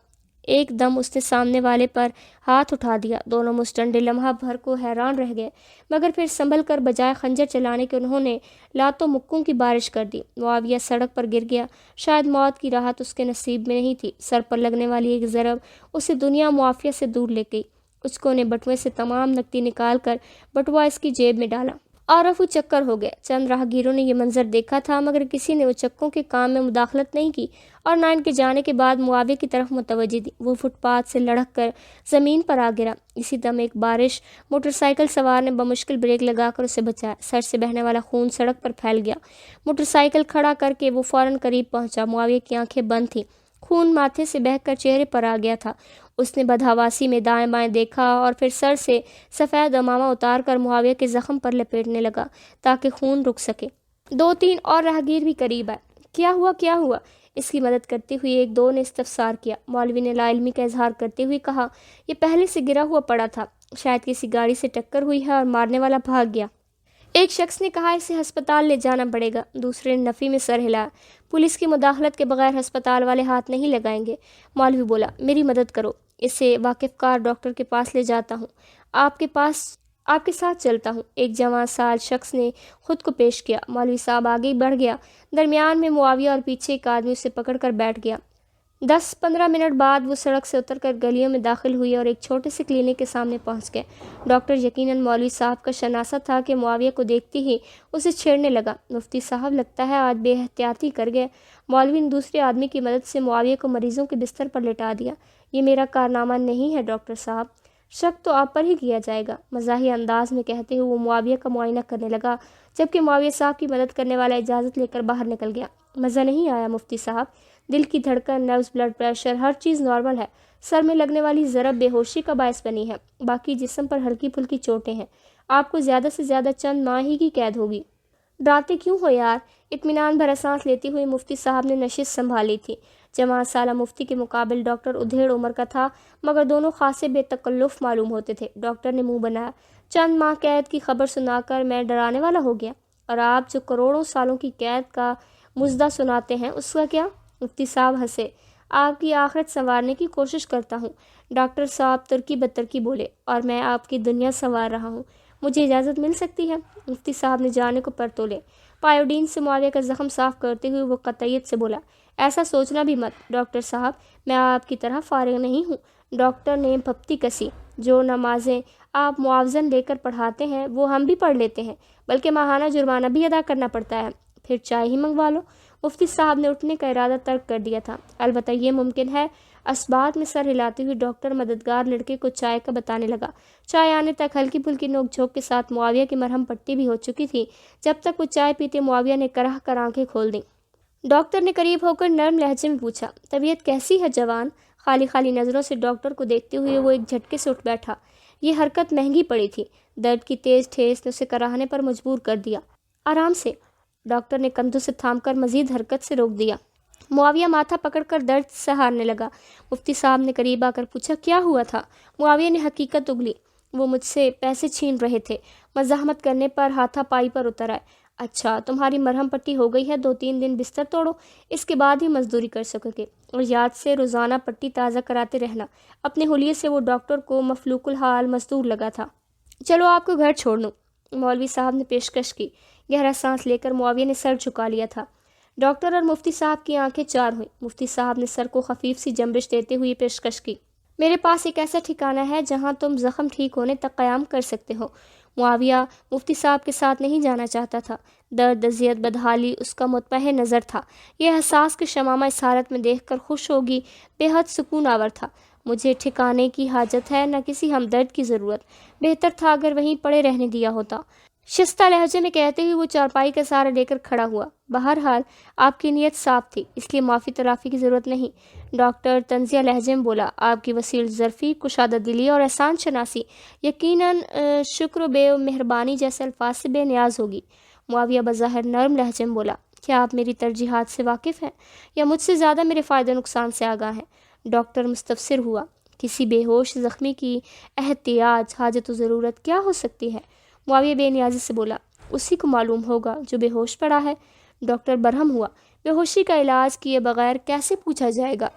ایک دم اس نے سامنے والے پر ہاتھ اٹھا دیا۔ دونوں مستنڈے لمحہ بھر کو حیران رہ گئے، مگر پھر سنبھل کر بجائے خنجر چلانے کے انہوں نے لاتوں مکوں کی بارش کر دی۔ معاویہ سڑک پر گر گیا۔ شاید موت کی راحت اس کے نصیب میں نہیں تھی۔ سر پر لگنے والی ایک ضرب اسے دنیا معافیہ سے دور لے گئی۔ اچکوں نے بٹوے سے تمام نقدی نکال کر بٹوا اس کی جیب میں ڈالا اور رفو چکر ہو گئے۔ چند راہگیروں نے یہ منظر دیکھا تھا، مگر کسی نے اچکوں کے کام میں مداخلت نہیں کی اور نہ ان کے جانے کے بعد معاویہ کی طرف متوجہ دی۔ وہ فٹ پاتھ سے لڑھک کر زمین پر آ گرا۔ اسی دم ایک بارش موٹر سائیکل سوار نے بمشکل بریک لگا کر اسے بچایا۔ سر سے بہنے والا خون سڑک پر پھیل گیا۔ موٹر سائیکل کھڑا کر کے وہ فوراً قریب پہنچا۔ معاویہ کی آنکھیں بند تھیں۔ خون ماتھے سے بہہ کر چہرے پر آ گیا تھا۔ اس نے بدحواسی میں دائیں بائیں دیکھا اور پھر سر سے سفید امامہ اتار کر معاویہ کے زخم پر لپیٹنے لگا تاکہ خون رک سکے۔ 2-3 اور راہگیر بھی قریب آئے۔ کیا ہوا؟ اس کی مدد کرتے ہوئے 1-2 نے استفسار کیا۔ مولوی نے لا علمی کا اظہار کرتے ہوئے کہا، یہ پہلے سے گرا ہوا پڑا تھا، شاید کسی گاڑی سے ٹکر ہوئی ہے اور مارنے والا بھاگ گیا۔ ایک شخص نے کہا، اسے ہسپتال لے جانا پڑے گا۔ دوسرے نے نفی میں سر ہلایا۔ پولیس کی مداخلت کے بغیر ہسپتال والے ہاتھ نہیں لگائیں گے۔ مولوی بولا، میری مدد کرو، اسے واقف کار ڈاکٹر کے پاس لے جاتا ہوں، آپ کے ساتھ چلتا ہوں۔ ایک جوان سال شخص نے خود کو پیش کیا۔ مولوی صاحب آگے بڑھ گیا۔ درمیان میں معاویہ اور پیچھے ایک آدمی اسے پکڑ کر بیٹھ گیا۔ 10-15 منٹ بعد وہ سڑک سے اتر کر گلیوں میں داخل ہوئی اور ایک چھوٹے سے کلینک کے سامنے پہنچ گئے۔ ڈاکٹر یقیناً مولوی صاحب کا شناسہ تھا کہ معاویہ کو دیکھتے ہی اسے چھیڑنے لگا۔ مفتی صاحب، لگتا ہے آج بے احتیاطی کر گئے۔ مولوی نے دوسرے آدمی کی مدد سے معاویہ کو مریضوں کے بستر پر لٹا دیا۔ یہ میرا کارنامہ نہیں ہے ڈاکٹر صاحب، شک تو آپ پر ہی کیا جائے گا، مزاحیہ انداز میں کہتے ہوئے وہ معاویہ کا معائنہ کرنے لگا، جبکہ معاویہ صاحب کی مدد کرنے والا اجازت لے کر باہر نکل گیا۔ مزہ نہیں آیا مفتی صاحب، دل کی دھڑکن، نبض، بلڈ پریشر، ہر چیز نارمل ہے۔ سر میں لگنے والی ضرب بے ہوشی کا باعث بنی ہے، باقی جسم پر ہلکی پھلکی چوٹیں ہیں۔ آپ کو زیادہ سے زیادہ چند ماہ ہی کی قید ہوگی۔ ڈراتے کیوں ہو یار؟ اطمینان بھرا سانس لیتے ہوئے مفتی صاحب نے نشست سنبھالی تھی۔ جوان سالہ مفتی کے مقابل ڈاکٹر ادھیڑ عمر کا تھا، مگر دونوں خاصے بے تکلف معلوم ہوتے تھے۔ ڈاکٹر نے منہ بنایا، چند ماہ قید کی خبر سنا کر میں ڈرانے والا ہو گیا؟ اور آپ جو کروڑوں سالوں کی قید کا مزدہ سناتے ہیں اس کا کیا؟ مفتی صاحب ہنسے۔ آپ کی آخرت سنوارنے کی کوشش کرتا ہوں، ڈاکٹر صاحب ترکی بترکی بولے، اور میں آپ کی دنیا سنوار رہا ہوں۔ مجھے اجازت مل سکتی ہے؟ مفتی صاحب نے جانے کو پر تولے۔ پائیوڈین سے معاویہ کا زخم صاف کرتے ہوئے وہ قطعیت سے بولا، ایسا سوچنا بھی مت ڈاکٹر صاحب، میں آپ کی طرح فارغ نہیں ہوں۔ ڈاکٹر نے پھپتی کسی، جو نمازیں آپ معاوضاً لے کر پڑھاتے ہیں وہ ہم بھی پڑھ لیتے ہیں، بلکہ ماہانہ جرمانہ بھی ادا کرنا پڑتا ہے۔ پھر چائے ہی منگوا لو۔ مفتی صاحب نے اٹھنے کا ارادہ ترک کر دیا تھا۔ البتہ یہ ممکن ہے۔ اسبات میں سر ہلاتے ہوئے ڈاکٹر مددگار لڑکے کو چائے کا بتانے لگا۔ چائے آنے تک ہلکی پھلکی نوک جھوک کے ساتھ معاویہ کی مرہم پٹی بھی ہو چکی تھی۔ جب تک وہ چائے پیتے معاویہ نے کرہ کر آنکھیں کھول دیں۔ ڈاکٹر نے قریب ہو کر نرم لہجے میں پوچھا، طبیعت کیسی ہے جوان؟ خالی نظروں سے ڈاکٹر کو دیکھتے ہوئے وہ ایک جھٹکے سے اٹھ بیٹھا۔ یہ حرکت مہنگی پڑی تھی۔ درد کی تیز ٹھیس نے اسے کراہنے پر مجبور کر دیا۔ آرام سے، ڈاکٹر نے کندھوں سے تھام کر مزید حرکت سے روک دیا۔ معاویہ ماتھا پکڑ کر درد سہارنے لگا۔ مفتی صاحب نے قریب آ کر پوچھا، کیا ہوا تھا؟ معاویہ نے حقیقت اگلی، وہ مجھ سے پیسے چھین رہے تھے۔ مزاحمت کرنے پر ہاتھا پائی پر اتر آئے۔ اچھا، تمہاری مرہم پٹی ہو گئی ہے، 2-3 دن بستر توڑو، اس کے بعد ہی مزدوری کر سکو گے، اور یاد سے روزانہ پٹی تازہ کراتے رہنا۔ اپنے حلیے سے وہ ڈاکٹر کو مفلوق الحال مزدور لگا تھا۔ چلو آپ کو گھر چھوڑ دوں، مولوی صاحب نے پیشکش کی۔ گہرا سانس لے کر معاویہ نے سر جھکا لیا تھا۔ ڈاکٹر اور مفتی صاحب کی آنکھیں چار ہوئیں۔ مفتی صاحب نے سر کو خفیف سی جنبش دیتے ہوئے پیشکش کی۔ میرے پاس ایک ایسا ٹھکانہ ہے جہاں تم زخم ٹھیک ہونے تک قیام کر سکتے ہو۔ معاویہ مفتی صاحب کے ساتھ نہیں جانا چاہتا تھا۔ درد، اذیت، بدحالی اس کا متپہر نظر تھا۔ یہ احساس کہ شمامہ اس حالت میں دیکھ کر خوش ہوگی بے حد سکون آور تھا۔ مجھے ٹھکانے کی حاجت ہے، نہ کسی ہمدرد کی ضرورت۔ بہتر تھا اگر وہیں پڑے رہنے دیا ہوتا۔ شستہ لہجے میں کہتے ہوئے وہ چارپائی کا سہارا لے کر کھڑا ہوا۔ بہرحال آپ کی نیت صاف تھی، اس لیے معافی تلافی کی ضرورت نہیں۔ ڈاکٹر طنزیہ لہجے میں بولا، آپ کی وسیع ظرفی، کشادہ دلی اور احسان شناسی یقیناً شکر و بے مہربانی جیسے الفاظ سے بے نیاز ہوگی۔ معاویہ بظاہر نرم لہجے میں بولا، کیا آپ میری ترجیحات سے واقف ہیں یا مجھ سے زیادہ میرے فائدے نقصان سے آگاہ ہیں؟ ڈاکٹر مستفسر ہوا۔ کسی بے ہوش زخمی کی احتیاط، حاجت و ضرورت کیا ہو سکتی ہے؟ معاویہ بے نیازی سے بولا، اسی کو معلوم ہوگا جو بے ہوش پڑا ہے۔ ڈاکٹر برہم ہوا۔ بے ہوشی کا علاج کیے بغیر کیسے پوچھا جائے گا؟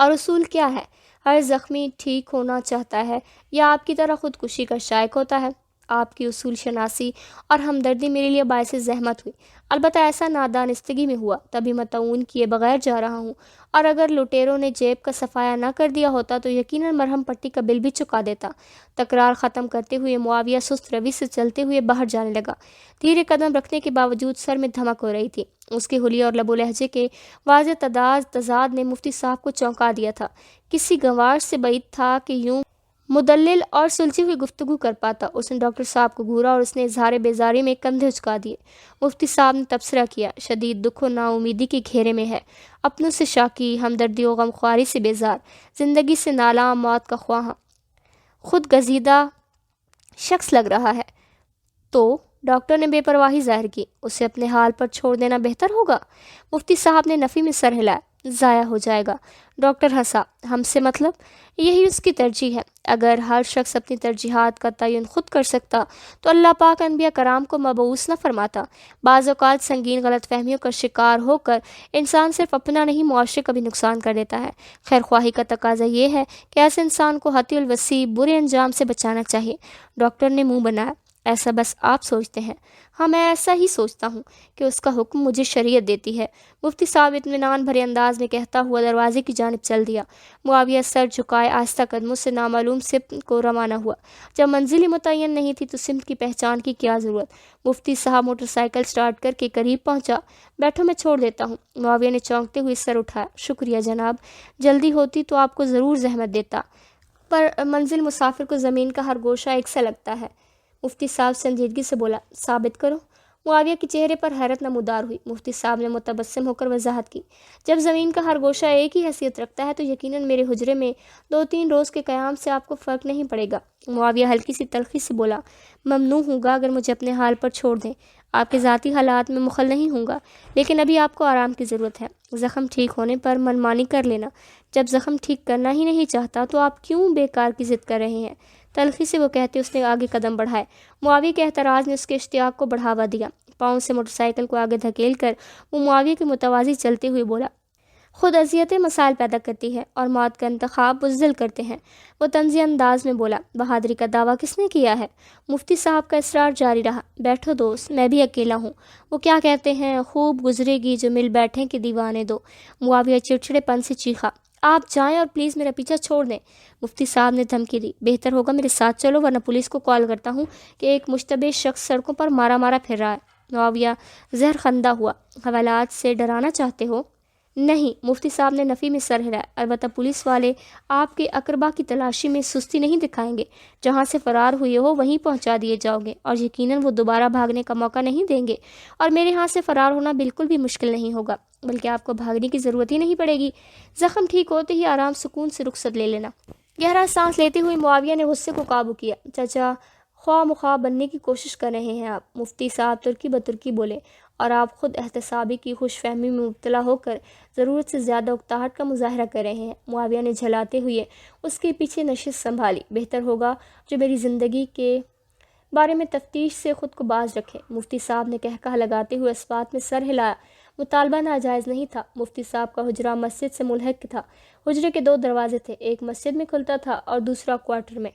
اور اصول کیا ہے؟ ہر زخمی ٹھیک ہونا چاہتا ہے یا آپ کی طرح خودکشی کا شائق ہوتا ہے؟ آپ کی اصول شناسی اور ہمدردی میرے لیے باعث زحمت ہوئی، البتہ ایسا نادانستگی میں ہوا، تبھی میں تعاون کیے بغیر جا رہا ہوں، اور اگر لٹیروں نے جیب کا صفایا نہ کر دیا ہوتا تو یقیناً مرہم پٹی کا بل بھی چکا دیتا۔ تکرار ختم کرتے ہوئے معاویہ سست روی سے چلتے ہوئے باہر جانے لگا۔ دھیرے قدم رکھنے کے باوجود سر میں دھمک ہو رہی تھی۔ اس کے حلیے اور لب و لہجے کے واضح تضاد نے مفتی صاحب کو چونکا دیا تھا۔ کسی گنواش سے بعید تھا کہ یوں مدلل اور سلجھی ہوئی گفتگو کر پاتا۔ اس نے ڈاکٹر صاحب کو گھورا اور اس نے اظہار بیزاری میں کندھے اچکا دیے۔ مفتی صاحب نے تبصرہ کیا، شدید دکھ و نا امیدی کے گھیرے میں ہے، اپنوں سے شاکی، ہمدردی و غمخواری سے بیزار، زندگی سے نالاں، موت کا خواہاں، خود گزیدہ شخص لگ رہا ہے۔ تو ڈاکٹر نے بے پرواہی ظاہر کی، اسے اپنے حال پر چھوڑ دینا بہتر ہوگا۔ مفتی صاحب نے نفی میں سر ہلایا، ضائع ہو جائے گا۔ ڈاکٹر ہنسا، ہم سے مطلب؟ یہی اس کی ترجیح ہے۔ اگر ہر شخص اپنی ترجیحات کا تعین خود کر سکتا تو اللہ پاک انبیاء کرام کو مبعوث نہ فرماتا۔ بعض اوقات سنگین غلط فہمیوں کا شکار ہو کر انسان صرف اپنا نہیں معاشرے کا بھی نقصان کر دیتا ہے۔ خیر خواہی کا تقاضا یہ ہے کہ ایسے انسان کو حتی الوسیع برے انجام سے بچانا چاہیے۔ ڈاکٹر نے منہ بنایا، ایسا بس آپ سوچتے ہیں؟ ہاں، میں ایسا ہی سوچتا ہوں کہ اس کا حکم مجھے شریعت دیتی ہے، مفتی صاحب اطمینان بھرے انداز میں کہتا ہوا دروازے کی جانب چل دیا۔ معاویہ سر جھکائے آہستہ قدموں سے نامعلوم سمت کو روانہ ہوا۔ جب منزل ہی متعین نہیں تھی تو سمت کی پہچان کی کیا ضرورت؟ مفتی صاحب موٹر سائیکل سٹارٹ کر کے قریب پہنچا۔ بیٹھو، میں چھوڑ دیتا ہوں۔ معاویہ نے چونکتے ہوئے سر اٹھایا، شکریہ جناب، جلدی ہوتی تو آپ کو ضرور زحمت دیتا، پر منزل مسافر کو زمین کا ہر گوشہ ایک سا لگتا ہے۔ مفتی صاحب سنجیدگی سے بولا، ثابت کرو۔ معاویہ کے چہرے پر حیرت نمودار ہوئی۔ مفتی صاحب نے متبسم ہو کر وضاحت کی، جب زمین کا ہر گوشہ ایک ہی حیثیت رکھتا ہے تو یقیناً میرے حجرے میں 2-3 روز کے قیام سے آپ کو فرق نہیں پڑے گا۔ معاویہ ہلکی سی تلخی سے بولا، ممنون ہوں گا اگر مجھے اپنے حال پر چھوڑ دیں، آپ کے ذاتی حالات میں مخل نہیں ہوں گا، لیکن ابھی آپ کو آرام کی ضرورت ہے۔ زخم ٹھیک ہونے پر منمانی کر لینا۔ جب زخم ٹھیک کرنا ہی نہیں چاہتا تو آپ کیوں بیکار کی ضد کر رہے ہیں؟ تلخی سے وہ کہتے اس نے آگے قدم بڑھائے۔ معاویہ کے احتراز نے اس کے اشتیاق کو بڑھاوا دیا۔ پاؤں سے موٹر سائیکل کو آگے دھکیل کر وہ معاویہ کے متوازی چلتے ہوئے بولا، خود اذیتیں مسائل پیدا کرتی ہے اور موت کا انتخاب بزدل کرتے ہیں۔ وہ طنزی انداز میں بولا، بہادری کا دعویٰ کس نے کیا ہے؟ مفتی صاحب کا اصرار جاری رہا، بیٹھو دوست، میں بھی اکیلا ہوں۔ وہ کیا کہتے ہیں، خوب گزرے گی جو مل بیٹھیں کہ دیوانے دو۔ معاویہ چڑچڑے پن سے چیخا، آپ جائیں اور پلیز میرا پیچھا چھوڑ دیں۔ مفتی صاحب نے دھمکی دی، بہتر ہوگا میرے ساتھ چلو ورنہ پولیس کو کال کرتا ہوں کہ ایک مشتبہ شخص سڑکوں پر مارا مارا پھر رہا ہے۔ معاویہ زہر خندہ ہوا، حوالات سے ڈرانا چاہتے ہو؟ نہیں، مفتی صاحب نے نفی میں سر ہلایا، البتہ پولیس والے آپ کے اقربا کی تلاشی میں سستی نہیں دکھائیں گے، جہاں سے فرار ہوئے ہو وہیں پہنچا دیے جاؤ گے، اور یقیناً وہ دوبارہ بھاگنے کا موقع نہیں دیں گے، اور میرے ہاں سے فرار ہونا بالکل بھی مشکل نہیں ہوگا، بلکہ آپ کو بھاگنے کی ضرورت ہی نہیں پڑے گی۔ زخم ٹھیک ہوتے ہی آرام سکون سے رخصت لے لینا۔ گہرا سانس لیتے ہوئے معاویہ نے غصے کو قابو کیا، چچا، خواہ مخواہ بننے کی کوشش کر رہے ہیں آپ، مفتی صاحب ترکی بترکی بولے، اور آپ خود احتسابی کی خوش فہمی میں مبتلا ہو کر ضرورت سے زیادہ اکتاہٹ کا مظاہرہ کر رہے ہیں۔ معاویہ نے جھلاتے ہوئے اس کے پیچھے نشست سنبھالی، بہتر ہوگا جو میری زندگی کے بارے میں تفتیش سے خود کو باز رکھیں۔ مفتی صاحب نے کہا لگاتے ہوئے اس بات میں سر ہلایا۔ مطالبہ ناجائز نہیں تھا۔ مفتی صاحب کا حجرہ مسجد سے ملحق تھا۔ حجرے کے 2 دروازے تھے، ایک مسجد میں کھلتا تھا اور دوسرا کوارٹر میں۔